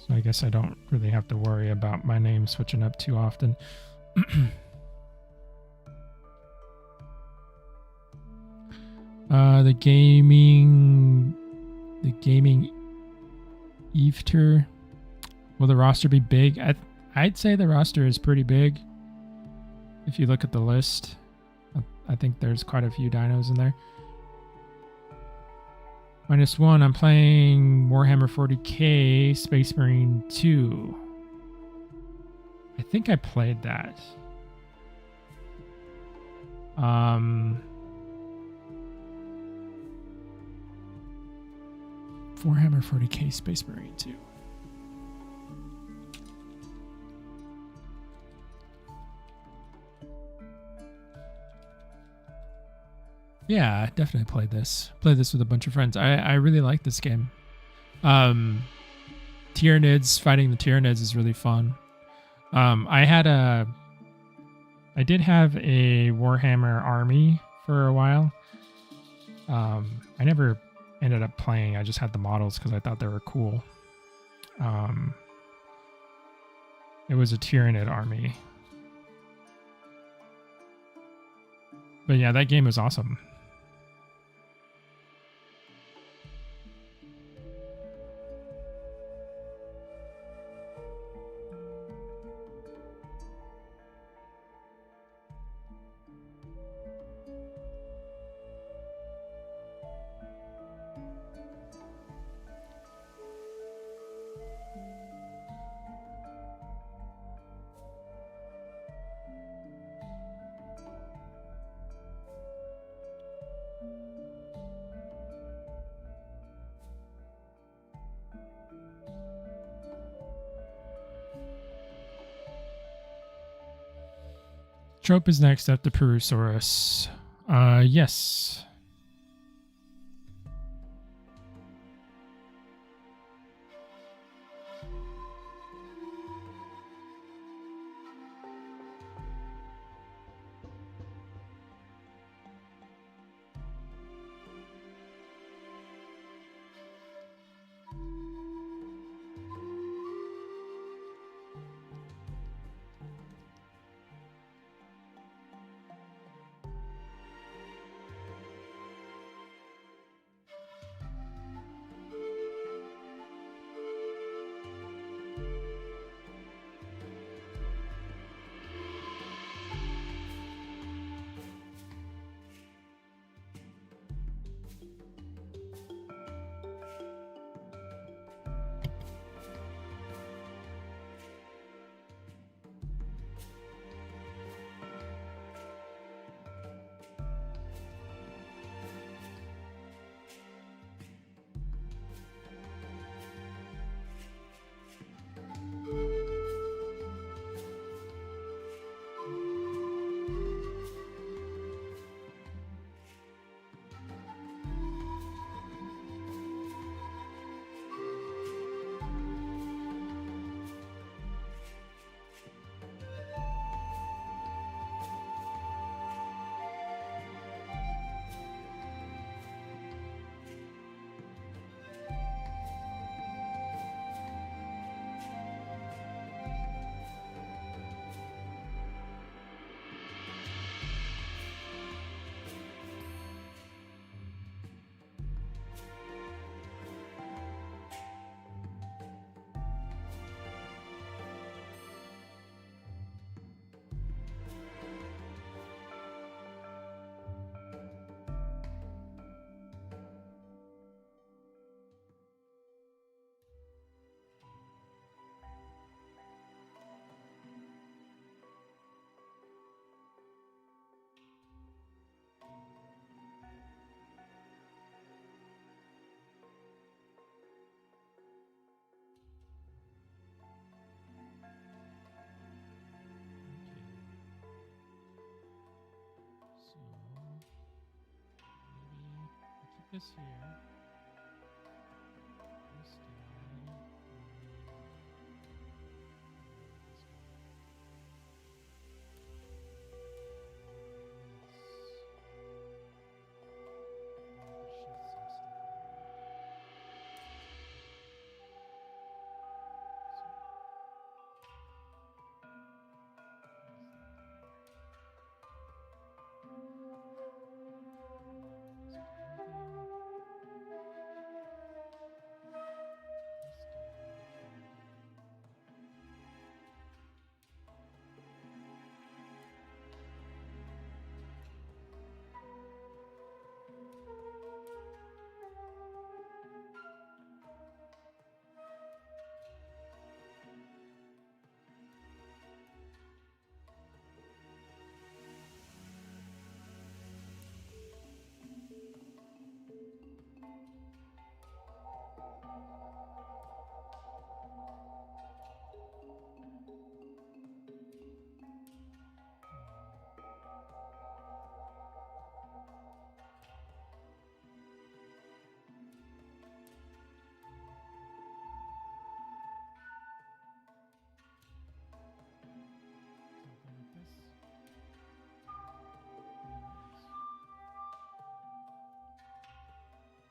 So I guess I don't really have to worry about my name switching up too often. The gaming Eveter. Will the roster be big? I'd say the roster is pretty big. If you look at the list, I think there's quite a few dinos in there. -1, I'm playing Warhammer 40k Space Marine 2. I think I played that. Warhammer 40k Space Marine 2. Yeah, definitely played this. Played this with a bunch of friends. I really like this game. Tyranids, fighting the Tyranids is really fun. I did have a Warhammer army for a while. I never ended up playing. I just had the models because I thought they were cool. It was a Tyranid army. But yeah, that game was awesome. Trope is next up, the Perusaurus. Yes. this here. This guy. This guy.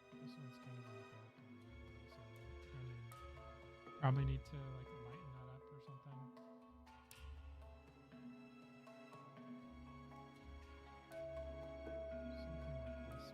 Shift some stuff Probably need to like lighten that up or something. Something like this, maybe.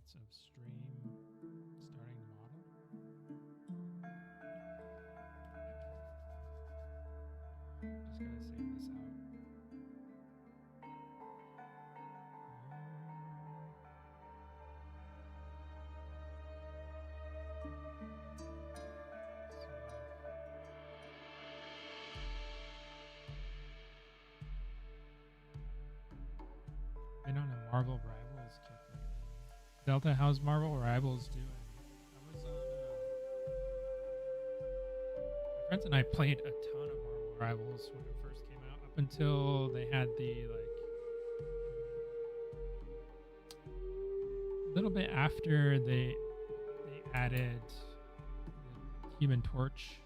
Of stream starting the model. Just gotta save this out. Been on a Marvel Rivals kick lately. Delta, how's Marvel Rivals doing? I was on. My friends and I played a ton of Marvel Rivals when it first came out, up until they had the a little bit after they added the Human Torch.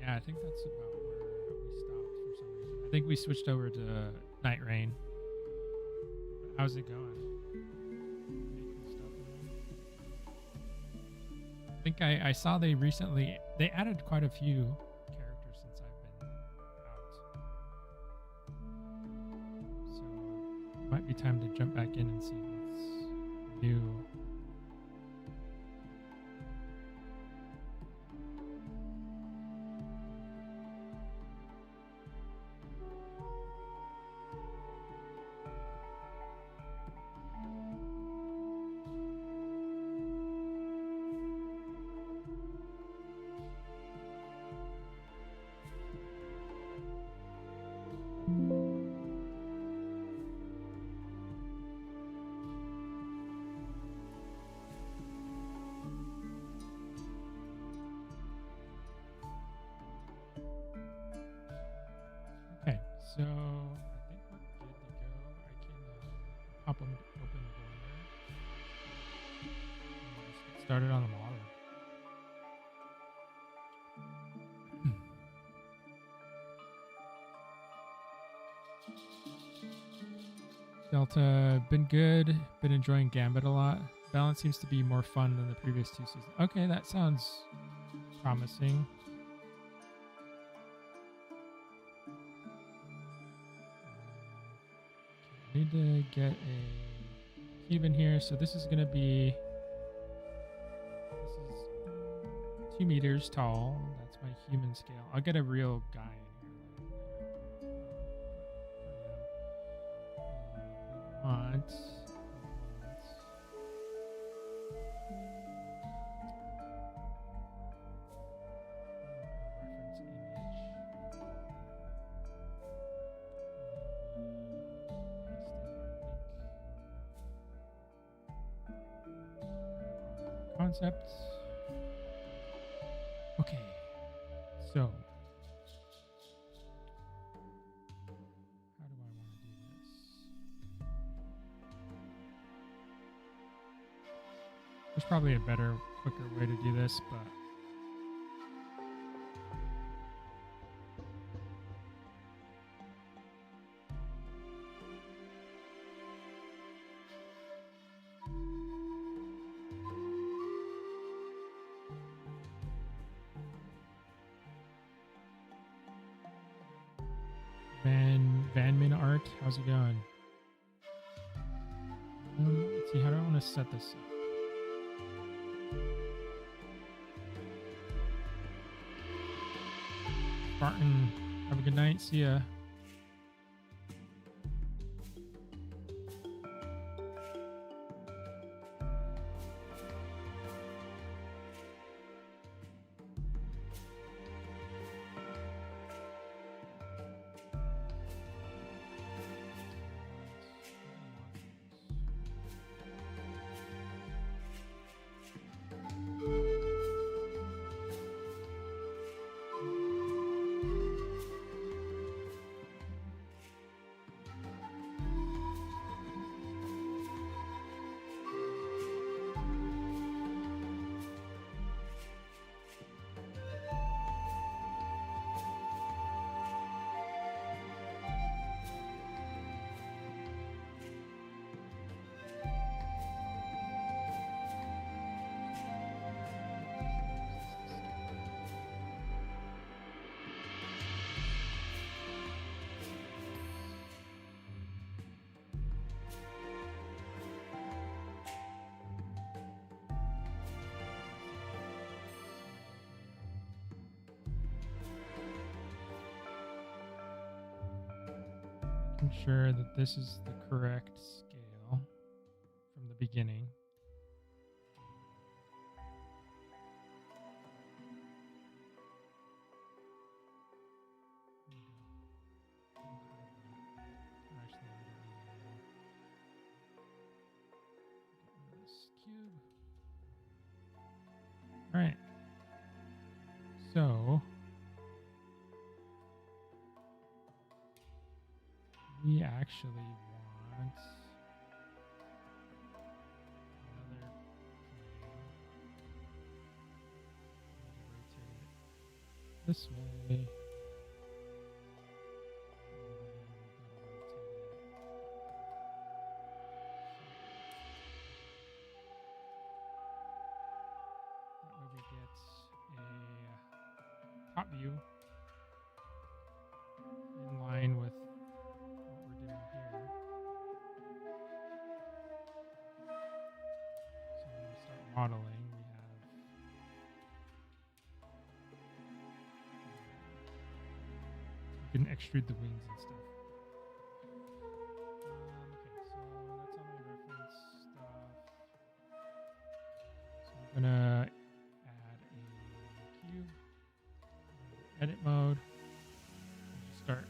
Yeah, I think that's about where we stopped for some reason. I think we switched over to Night Rain. How's it going? Making stuff in there? I think I saw they added quite a few characters since I've been out. So it might be time to jump back in and see what's new. Okay, so I think we're good to go. I can pop open Blender and just get started on the model. Delta, been good. Been enjoying Gambit a lot. Balance seems to be more fun than the previous 2 seasons. Okay, that sounds promising. Need to get a cube in here. So this is going to be, this is 2 meters tall. That's my human scale. I'll get a real guy in here later. We want reference image. Concept. Okay, so how do I want to do this? There's probably a better, quicker way to do this, but Vanman Art, how's it going? Let's see, how do I want to set this up? Spartan, have a good night. See ya. Ensure that this is the correct scale from the beginning. Actually, I don't need it anymore. Get rid of this cube. All right. So we actually want another plane. Rotate it this way. And then we've got to rotate it. That way we get a top view in line with what we're doing here. So when we start modeling, we have you can extrude the wings and stuff. Okay, so that's all my reference stuff. So I'm gonna add a cube, edit mode, and just start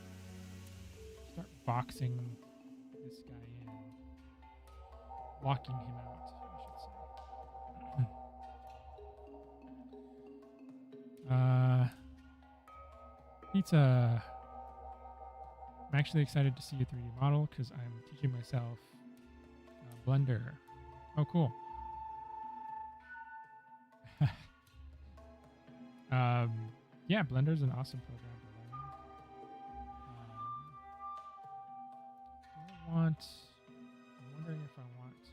boxing this guy in, locking him out, I should say. Pizza. I'm actually excited to see a 3D model because I'm teaching myself Blender. Oh, cool. Yeah, Blender's an awesome program to learn. I'm wondering if I want to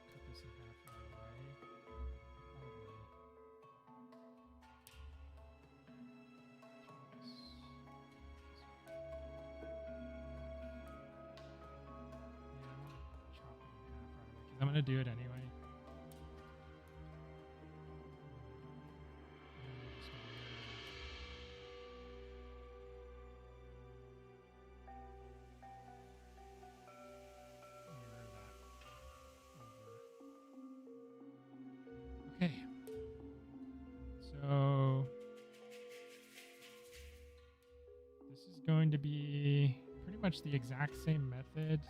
cut this in half right away. Probably. Yeah, chop it in half right away I'm gonna do it anyway. Okay, so this is going to be pretty much the exact same method.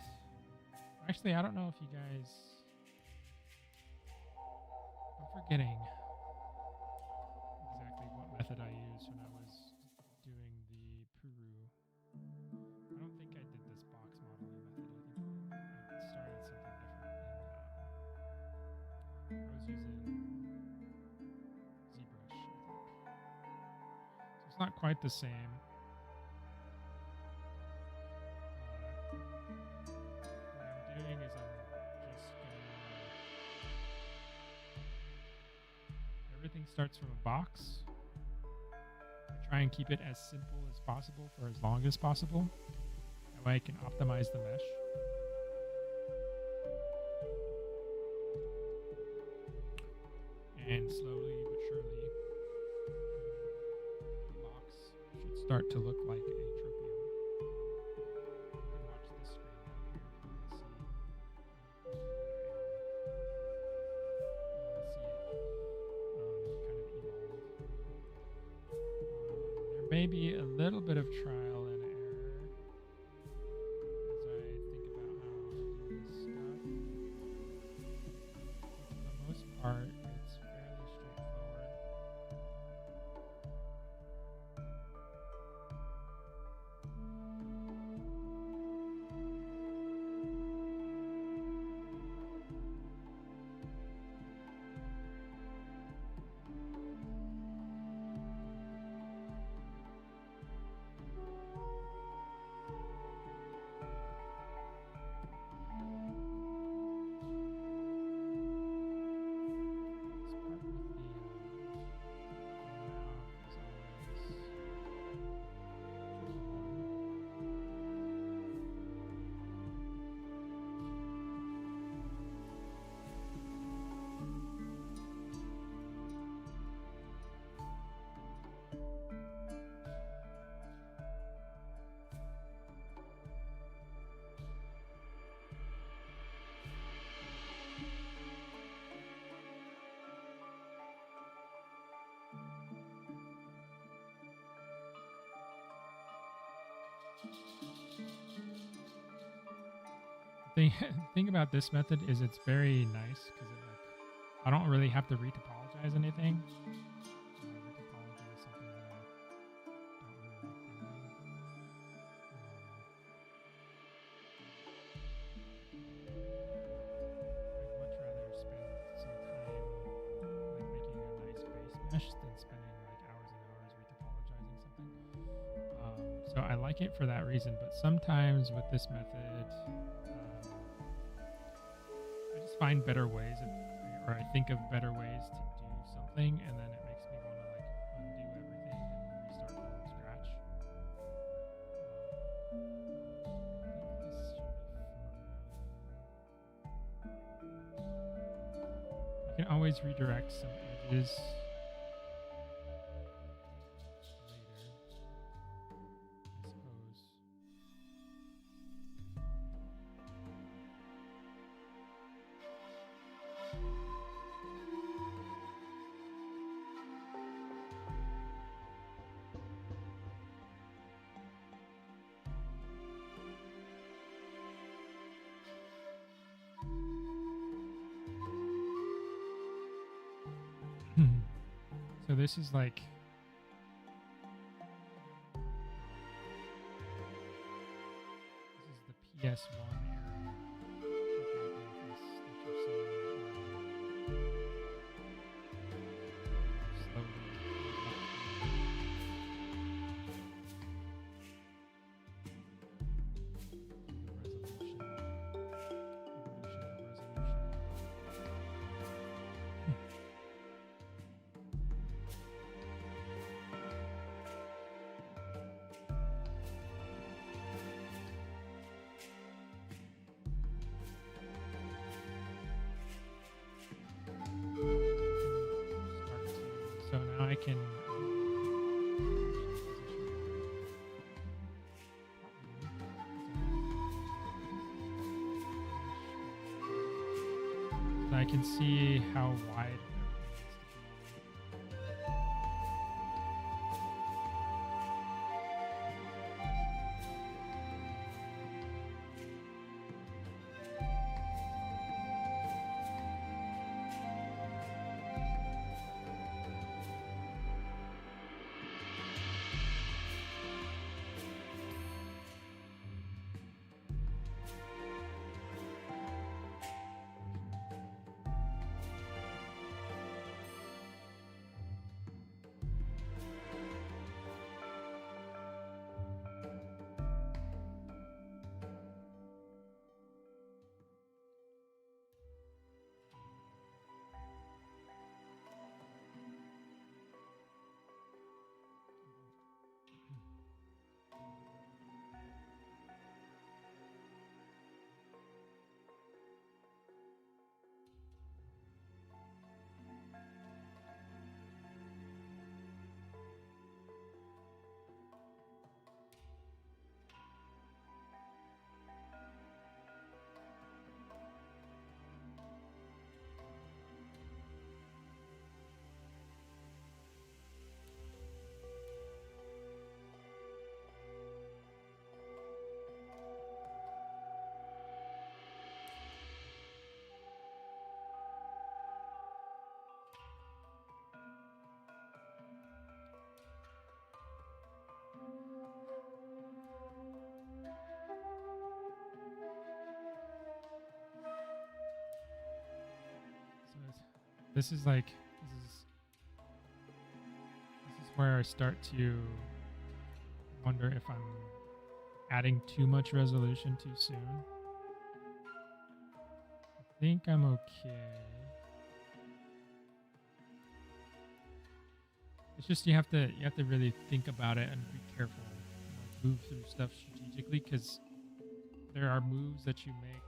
Actually, I don't know if you guys... I'm forgetting exactly what method I used when I was doing the Puru. I don't think I did this box modeling method. I think I started something different. I was using ZBrush, I think. So it's not quite the same. What I'm doing is I'm just gonna... Everything starts from a box. I try and keep it as simple as possible for as long as possible. That way I can optimize the mesh. And slowly but surely, the box should start to look like a tropium. You can watch this screen down here if you want to see. Kind of evolve. There may be a little bit of trial and error as I think about how I do this stuff. But for the most part, it's fairly straightforward. The thing about this method is it's very nice because I don't really have to retopologize anything. Retopology is something that I don't really like doing. I'd much rather spend some time making a nice base mesh than spending hours and hours retopologizing something. So I like it for that reason, but sometimes with this method, I just find better ways or I think of better ways to do something, and then it makes me want to undo everything and restart from scratch. I think this should be fine. You can always redirect some edges later, I suppose. So this is this is the PS1 area. Tropeognathus that you're seeing slowly. Resolution. Evolution of resolution. can. So I can see how wide everything needs to be. This is like this is where I start to wonder if I'm adding too much resolution too soon. I think I'm okay. It's just you have to really think about it and be careful, move through stuff strategically, because there are moves that you make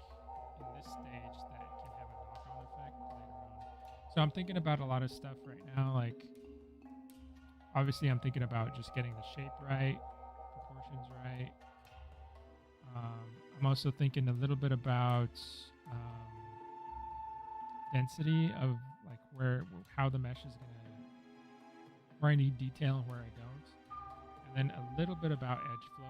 in this stage that can have a knock-on effect later on. So I'm thinking about a lot of stuff right now. Like, obviously, I'm thinking about just getting the shape right, proportions right. I'm also thinking a little bit about density of like how the mesh is gonna, where I need detail and where I don't, and then a little bit about edge flow.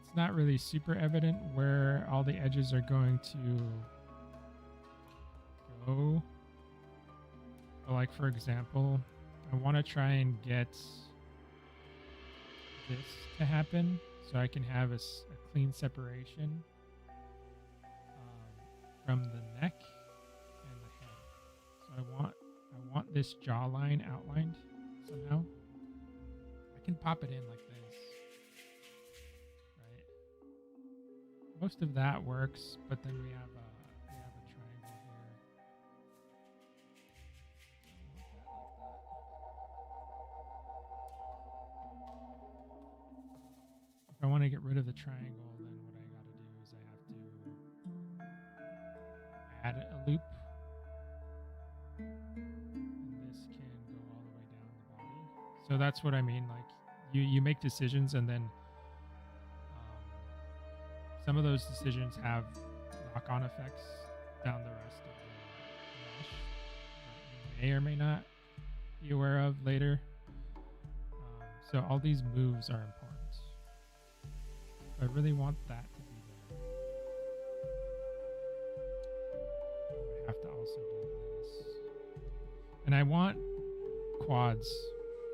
It's not really super evident where all the edges are going to go. But like, for example, I want to try and get this to happen so I can have a clean separation from the neck and the head. So I want this jawline outlined somehow. I can pop it in like this, right? Most of that works, but then we have a triangle here. If I want to get rid of the triangle, then what I gotta do is I have to add a loop, and this can go all the way down the body. So that's what I mean. Like, you make decisions, and then some of those decisions have knock-on effects down the rest of the mesh that you may or may not be aware of later. So all these moves are important. I really want that to be there. I have to also do this. And I want quads.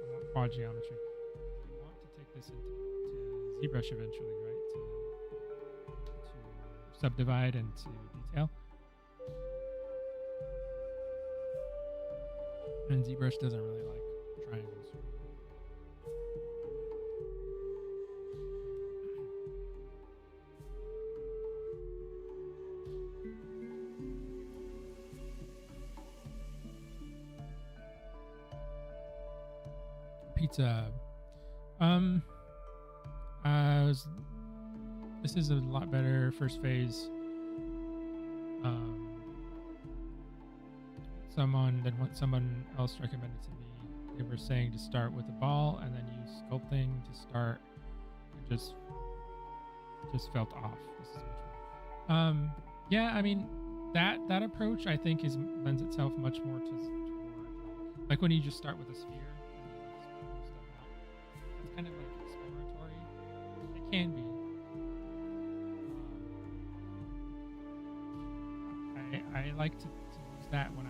I want quad geometry. I want to take this into ZBrush eventually, right? To subdivide and to detail. And ZBrush doesn't really like triangles. Pizza. This is a lot better first phase. Someone else recommended to me. They were saying to start with a ball and then use sculpting to start. And just felt off. This is yeah, I mean that approach I think lends itself much more toward like when you just start with a sphere. It's kind of like exploratory. It can be. I like to use that when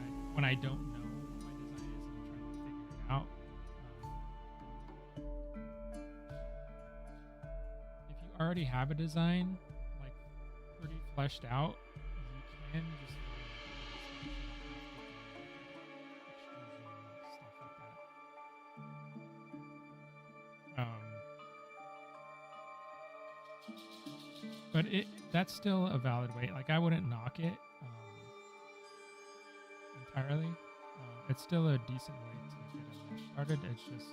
I don't know what my design is and I'm trying to figure it out. If you already have a design like pretty fleshed out, you can just stuff like that. But that's still a valid way. Like I wouldn't knock it entirely. It's still a decent way to get a mesh started. It's just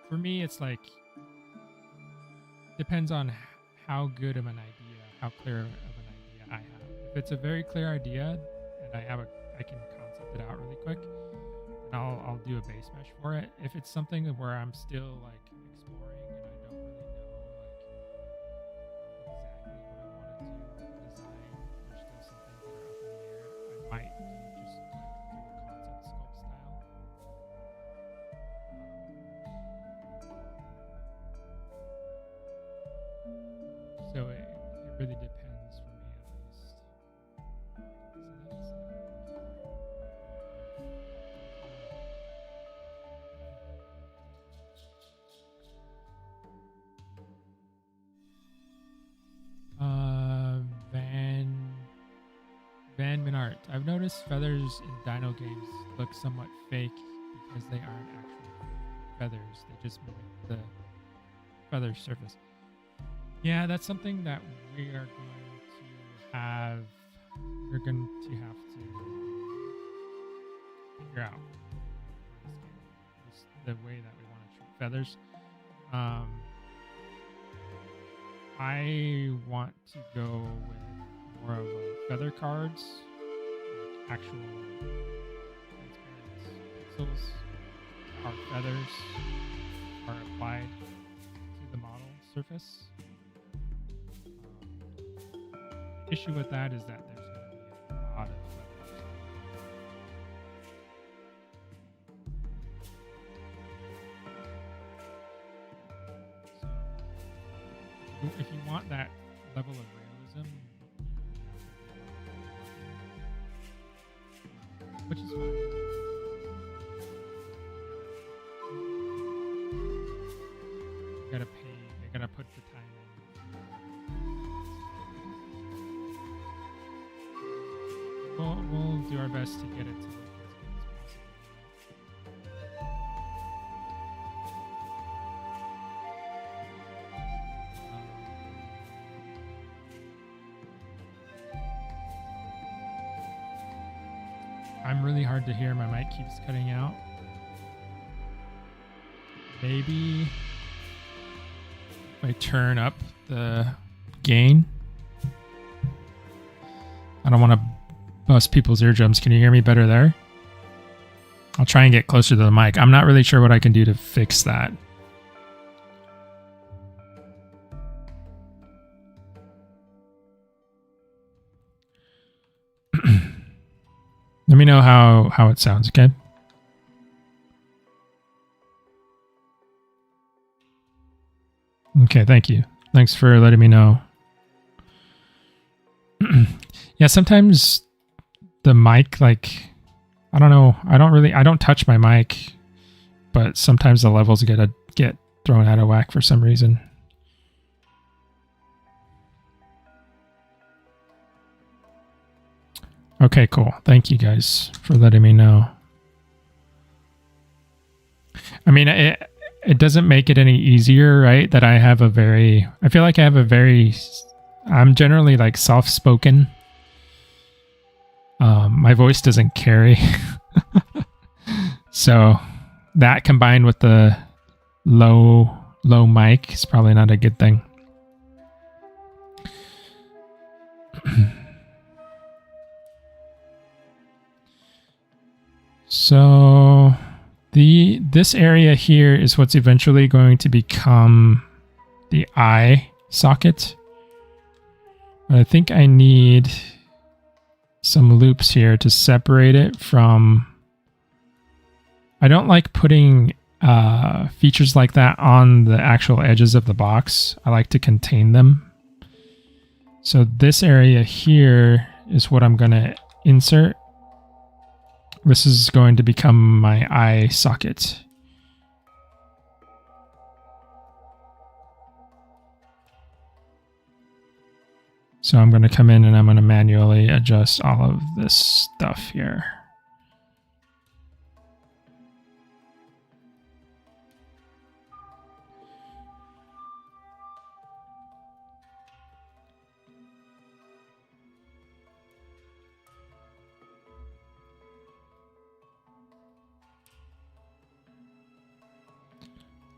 for me, it's like depends on how good of an idea, how clear of an idea I have. If it's a very clear idea and I can concept it out really quick, then I'll do a base mesh for it. If it's something where I'm still like exploring and I don't really know like exactly what I want to design, there's still some things that are up in the air. I might just like do a concept sculpt style. So it really depends for me at least. Van Minart. I've noticed feathers in dino games look somewhat fake because they aren't actual feathers. They just mimic the feather surface. Yeah, that's something that we are going to have. We're going to have to figure out the way that we want to treat feathers. I want to go with more of a feather cards, like actual transparent pixels. Our feathers are applied to the model surface. The issue with that is that there's going to be a lot of feathers. So, if you want that level of realism, which is fine. You gotta pay, you gotta put the time in. We'll do our best to get it to look as good as possible. I'm really hard to hear. My mic keeps cutting out. Maybe if I turn up the gain. I don't want to bust people's eardrums. Can you hear me better there? I'll try and get closer to the mic. I'm not really sure what I can do to fix that. Let me know how it sounds, okay? Okay, thank you. Thanks for letting me know. Yeah, sometimes the mic, like, I don't know. I don't touch my mic, but sometimes the levels get thrown out of whack for some reason. Okay, cool. Thank you guys for letting me know. I mean, it doesn't make it any easier, right? That I feel like I have I'm generally like soft-spoken. My voice doesn't carry. So that combined with the low low mic is probably not a good thing. So this area here is what's eventually going to become the eye socket. But I think I need some loops here to separate it from... I don't like putting features like that on the actual edges of the box. I like to contain them. So this area here is what I'm going to insert. This is going to become my eye socket. So I'm going to come in and I'm going to manually adjust all of this stuff here.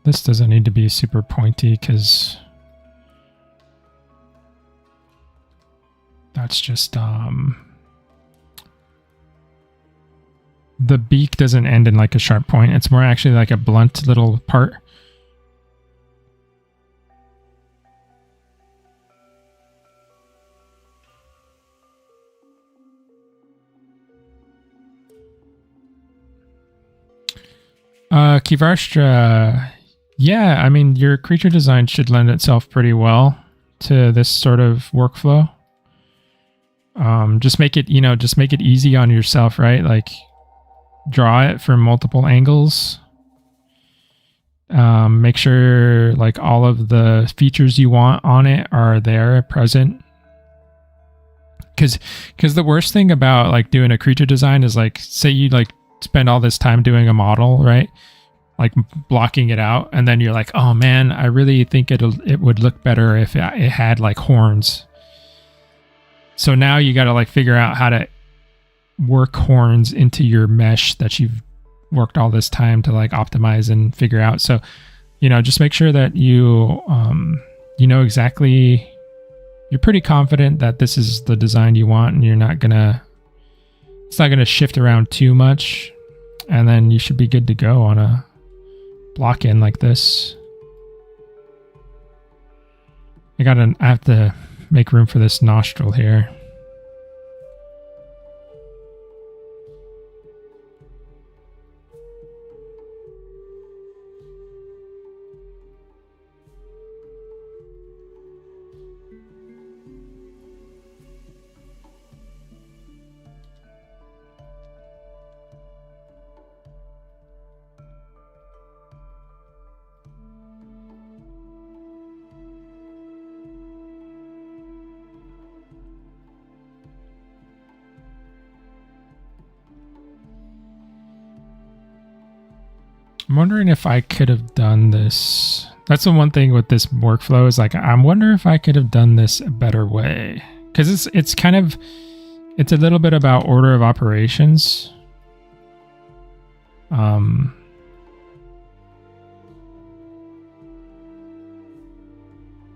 This doesn't need to be super pointy because that's just the beak doesn't end in like a sharp point. It's more actually like a blunt little part. Kivarstra, yeah, I mean, your creature design should lend itself pretty well to this sort of workflow. Just make it, just make it easy on yourself, right? Like, draw it from multiple angles. Make sure, like, all of the features you want on it are there, present. Because the worst thing about, like, doing a creature design is, like, say you, like, spend all this time doing a model, right? Like blocking it out, and then you're like, oh man, I really think it would look better if it had like horns. So now you got to like figure out how to work horns into your mesh that you've worked all this time to like optimize and figure out. So, just make sure that you know exactly, you're pretty confident that this is the design you want, and it's not gonna shift around too much, and then you should be good to go on a block in like this. I have to make room for this nostril here. I'm wondering if I could have done this. That's the one thing with this workflow is like, I'm wondering if I could have done this a better way. Because it's a little bit about order of operations.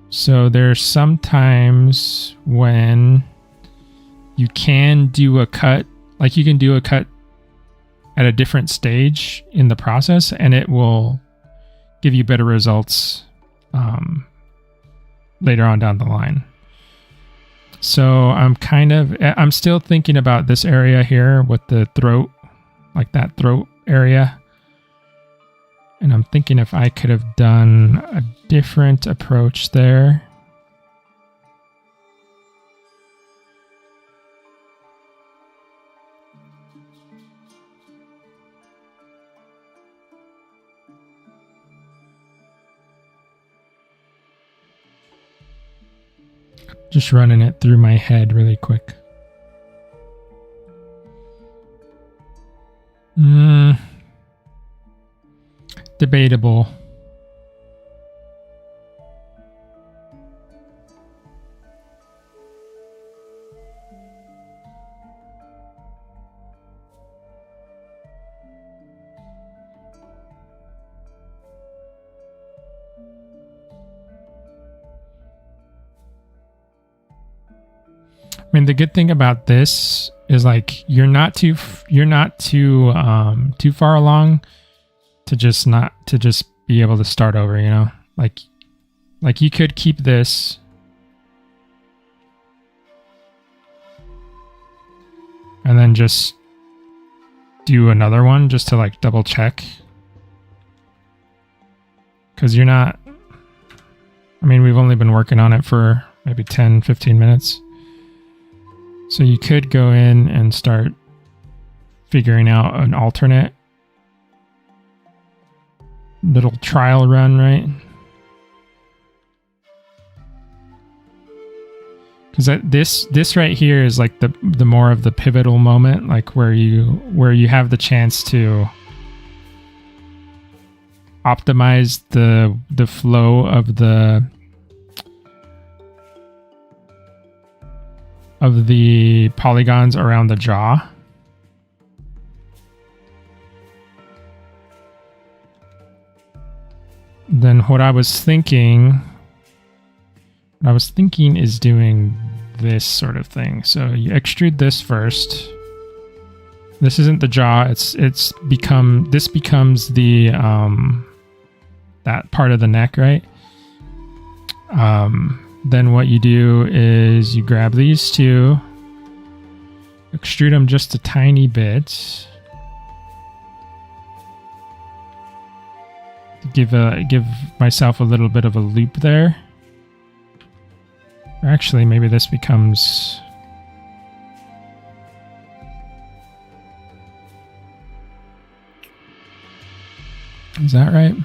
So there's sometimes when you can do a cut, like you can do a cut at a different stage in the process, and it will give you better results later on down the line. So I'm still thinking about this area here with the throat, like that throat area. And I'm thinking if I could have done a different approach there. Just running it through my head really quick. Debatable. mean, the good thing about this is like you're not too far along to just be able to start over, you know? Like you could keep this and then just do another one just to like double check. Because you're not, I mean, we've only been working on it for maybe 10, 15 minutes. So you could go in and start figuring out an alternate little trial run, right? Because this right here is like the more of the pivotal moment, like where you have the chance to optimize the flow of the polygons around the jaw. Then what I was thinking is doing this sort of thing. So you extrude this first. This isn't the jaw. This becomes the that part of the neck, right? Then what you do is you grab these two, extrude them just a tiny bit. Give myself a little bit of a loop there. Or actually, maybe this becomes... Is that right?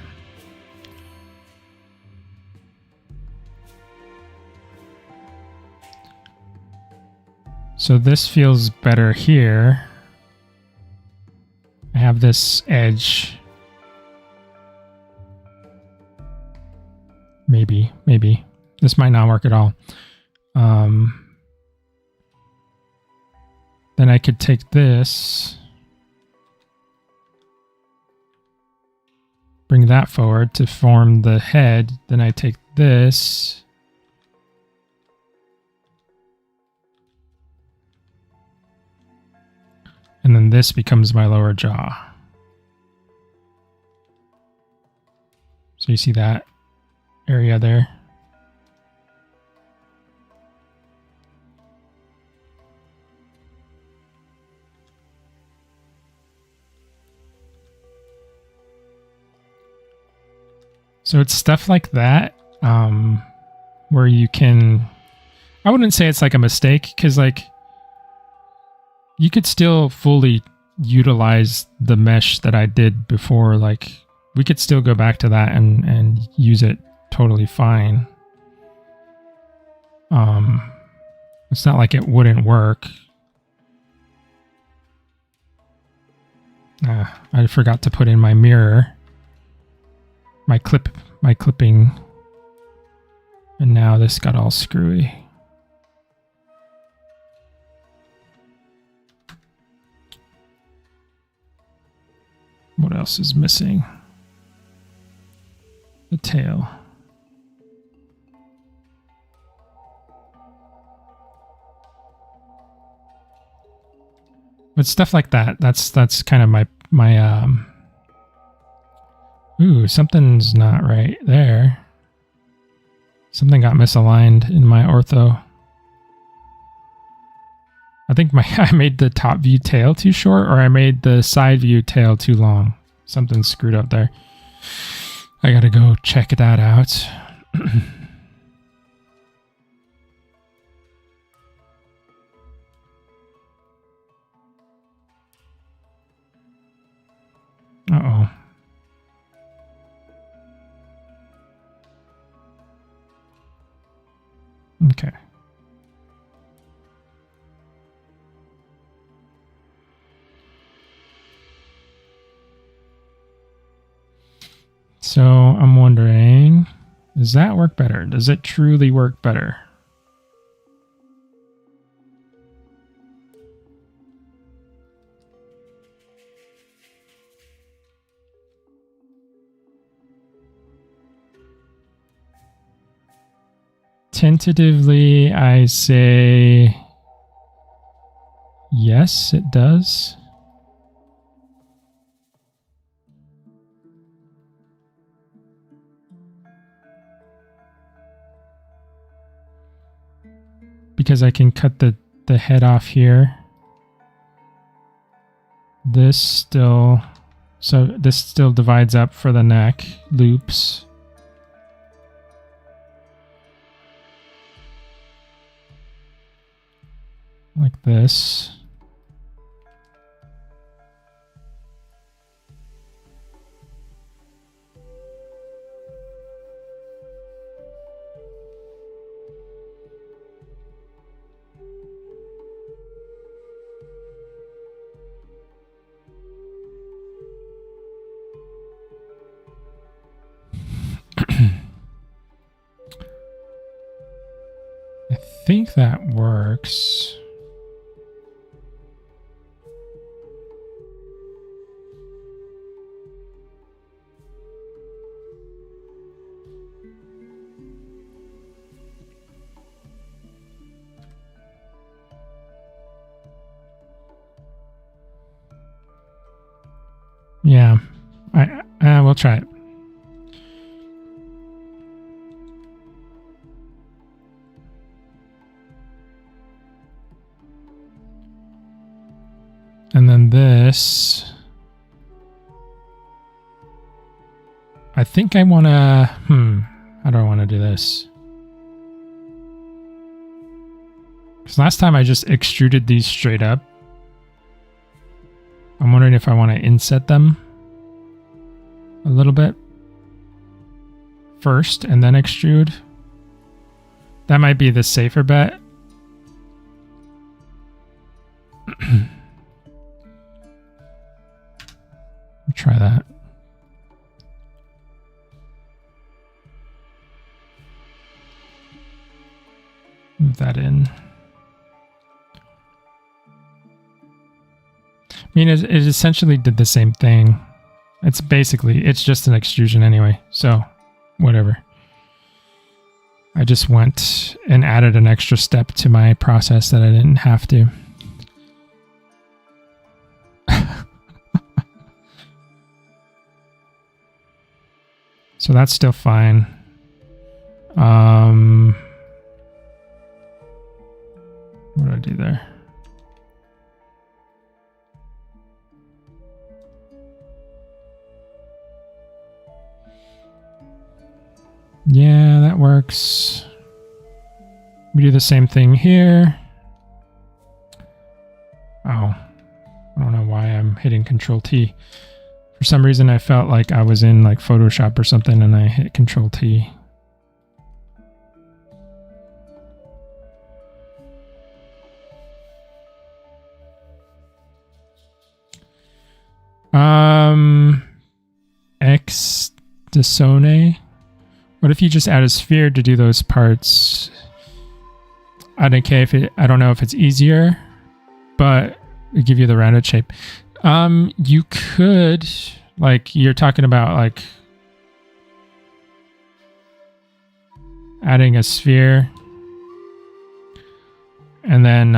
So this feels better here. I have this edge. Maybe. This might not work at all. Then I could take this, bring that forward to form the head. Then I take this, and then this becomes my lower jaw. So you see that area there? So it's stuff like that, where you can, I wouldn't say it's like a mistake, because like you could still fully utilize the mesh that I did before. Like we could still go back to that and use it totally fine. It's not like it wouldn't work. I forgot to put in my mirror. My clipping, and now this got all screwy. What else is missing? The tail. But stuff like that, that's kind of my ooh, something's not right there. Something got misaligned in my ortho. I think I made the top view tail too short, or I made the side view tail too long. Something screwed up there. I gotta go check that out. Uh-oh. Okay. So I'm wondering, does that work better? Does it truly work better? Tentatively, I say Yes, it does. Because I can cut the head off here. This still divides up for the neck, loops. Like this. I think that works. Yeah, we'll try it. And then this, I think I want to, how do I want to do this? Because last time I just extruded these straight up. I'm wondering if I want to inset them a little bit first and then extrude. That might be the safer bet. Try that. Move that in. I mean, it essentially did the same thing. It's just an extrusion anyway, so whatever. I just went and added an extra step to my process that I didn't have to. So that's still fine. What did I do there? Yeah, that works. We do the same thing here. Oh, I don't know why I'm hitting Control T. For some reason, I felt like I was in like Photoshop or something and I hit Control T. Extinction. What if you just add a sphere to do those parts? I don't know if it's easier, but it give you the rounded shape. You could, like, you're talking about like adding a sphere and then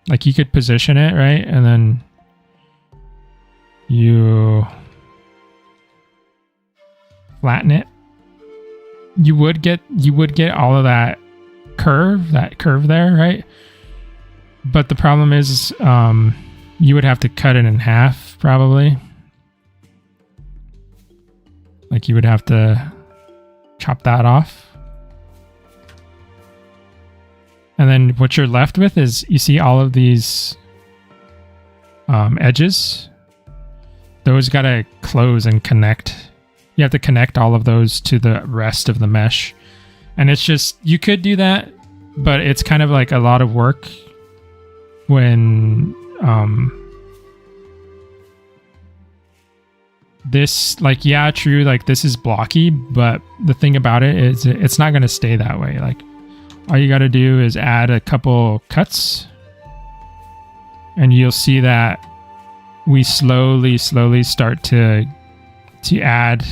like you could position it, right? And then you flatten it. You would get all of that curve there, right? But the problem is you would have to cut it in half probably. Like you would have to chop that off. And then what you're left with is, you see all of these edges? Those gotta close and connect. You have to connect all of those to the rest of the mesh. And it's just, you could do that, but it's kind of like a lot of work when this, like, yeah, true, like this is blocky, but the thing about it is it's not going to stay that way. Like, all you got to do is add a couple cuts and you'll see that we slowly start to add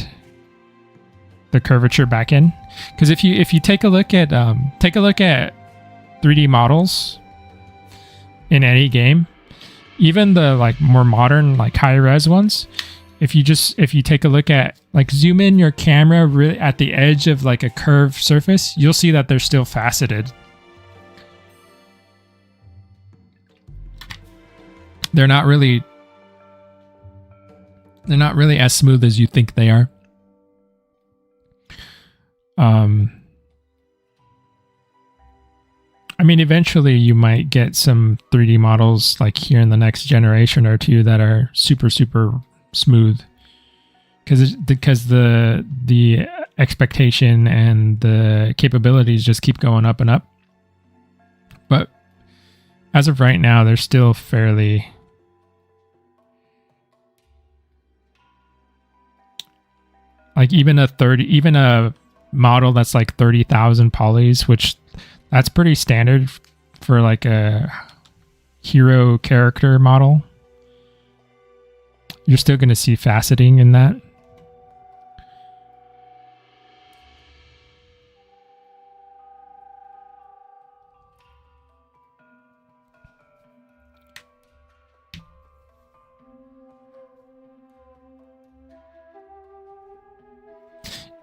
the curvature back in. Because if you take a look at 3D models, in any game, even the like more modern, like high res ones. If you take a look at, like, zoom in your camera really at the edge of like a curved surface, you'll see that they're still faceted. They're not really as smooth as you think they are. I mean, eventually you might get some 3D models like here in the next generation or two that are super, super smooth, because the expectation and the capabilities just keep going up and up. But as of right now, they're still fairly like even a model that's like 30,000 polys, which that's pretty standard for like a hero character model. You're still going to see faceting in that.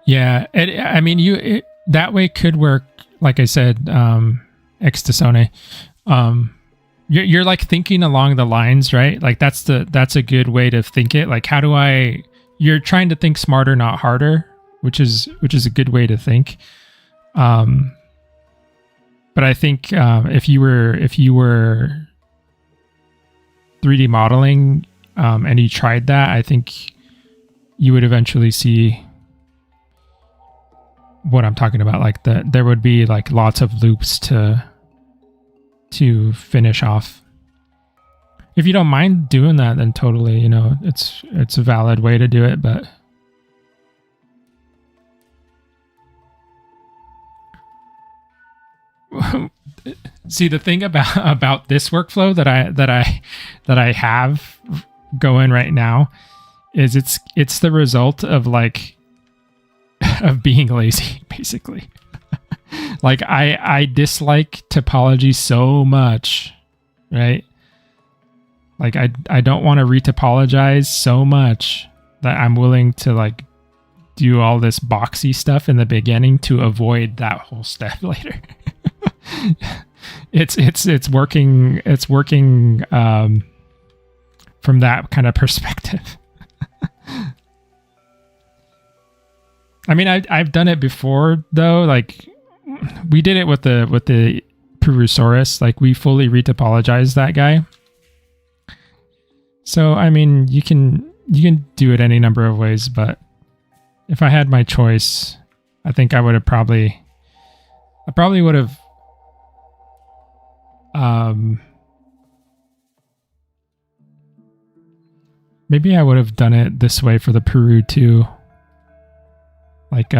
Yeah, I mean, that way could work. Like I said, Extasone, you're like thinking along the lines, right? Like that's a good way to think it. Like, you're trying to think smarter, not harder, which is a good way to think. But I think if you were 3D modeling and you tried that, I think you would eventually see what I'm talking about. Like there would be like lots of loops to finish off. If you don't mind doing that, then totally, it's a valid way to do it. But see, the thing about this workflow that I have going right now is it's the result of being lazy, basically. Like I dislike topology so much, right? Like I don't want to retopologize so much that I'm willing to like do all this boxy stuff in the beginning to avoid that whole step later. It's working from that kind of perspective. I mean, I've done it before though. Like we did it with the Purusaurus. Like we fully retopologized that guy. So I mean, you can do it any number of ways, but if I had my choice, I think I would have probably would have maybe I would have done it this way for the Peru too. Like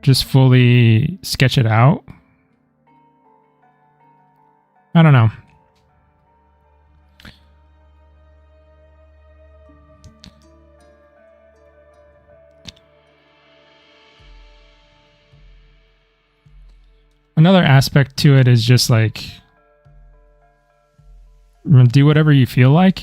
just fully sketch it out. I don't know. Another aspect to it is just like do whatever you feel like,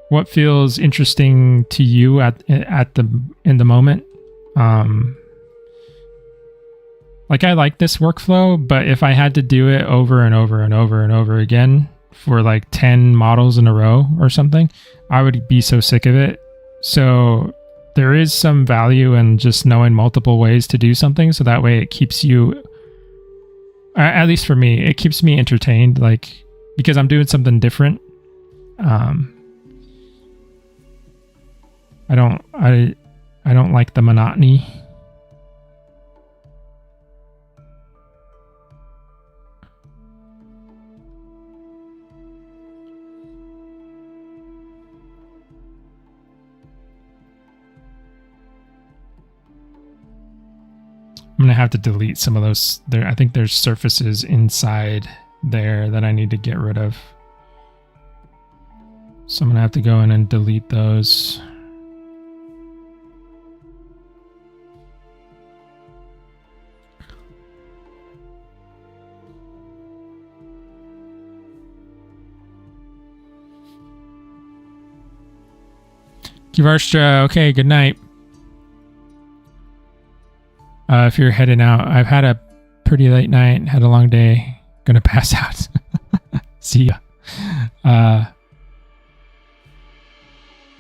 what feels interesting to you in the moment. Like I like this workflow, but if I had to do it over and over and over and over again for like 10 models in a row or something, I would be so sick of it. So there is some value in just knowing multiple ways to do something, so that way it keeps you, at least for me, it keeps me entertained, like because I'm doing something different. I don't like the monotony. I'm gonna have to delete some of those. I think there's surfaces inside there that I need to get rid of. So I'm gonna have to go in and delete those. Kivarstra, okay, good night. If you're heading out, I've had a pretty late night, had a long day, gonna pass out. See ya.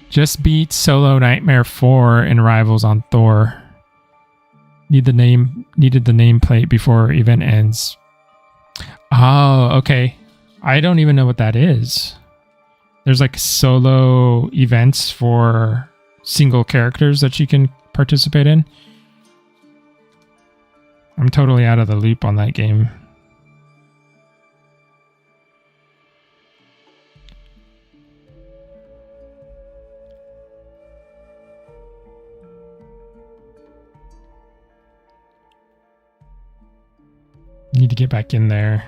Just beat Solo Nightmare 4 in Rivals on Thor. Needed the nameplate before event ends. Oh, okay. I don't even know what that is. There's like solo events for single characters that you can participate in. I'm totally out of the loop on that game. Need to get back in there.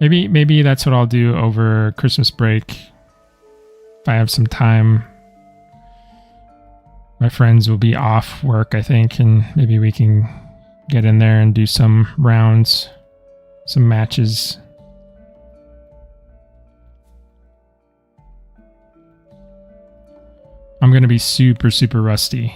Maybe that's what I'll do over Christmas break. If I have some time. My friends will be off work, I think, and maybe we can get in there and do some rounds, some matches. I'm going to be super, super rusty.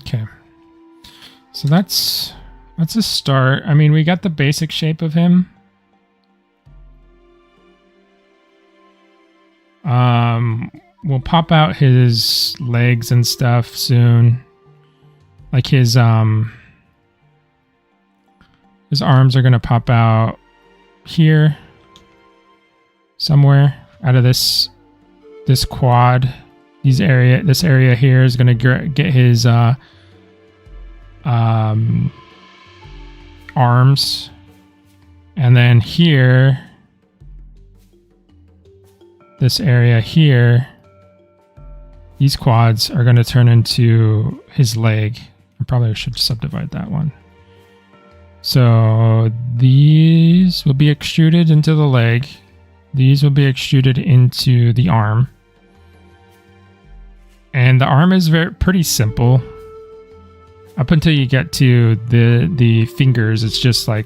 Okay, so that's a start. I mean, we got the basic shape of him. We'll pop out his legs and stuff soon. Like his arms are gonna pop out here somewhere out of this quad. This area here is going to get his arms, and then here, this area here, these quads are going to turn into his leg. I probably should subdivide that one. So these will be extruded into the leg. These will be extruded into the arm. And the arm is pretty simple. Up until you get to the fingers, it's just a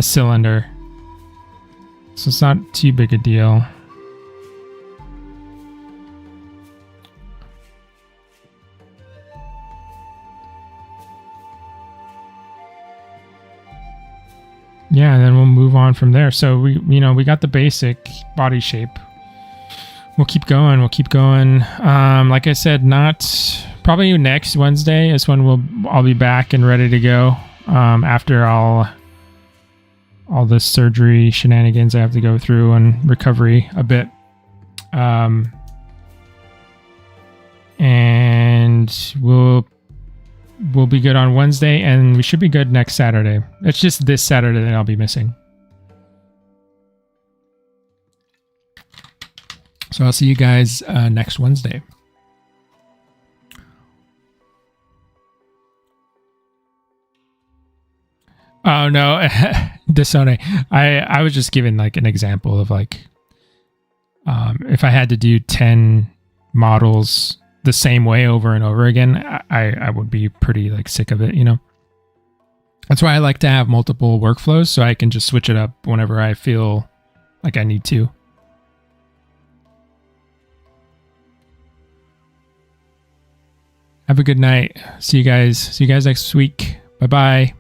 cylinder. So it's not too big a deal. Yeah, and then we'll move on from there. So we got the basic body shape. We'll keep going. Like I said, not probably next Wednesday is when I'll be back and ready to go. After all the surgery shenanigans I have to go through and recovery a bit. And we'll be good on Wednesday, and we should be good next Saturday. It's just this Saturday that I'll be missing. So I'll see you guys next Wednesday. Oh no, Disone. I was just giving like an example of like if I had to do 10 models the same way over and over again, I would be pretty like sick of it, you know. That's why I like to have multiple workflows so I can just switch it up whenever I feel like I need to. Have a good night. See you guys next week. Bye-bye.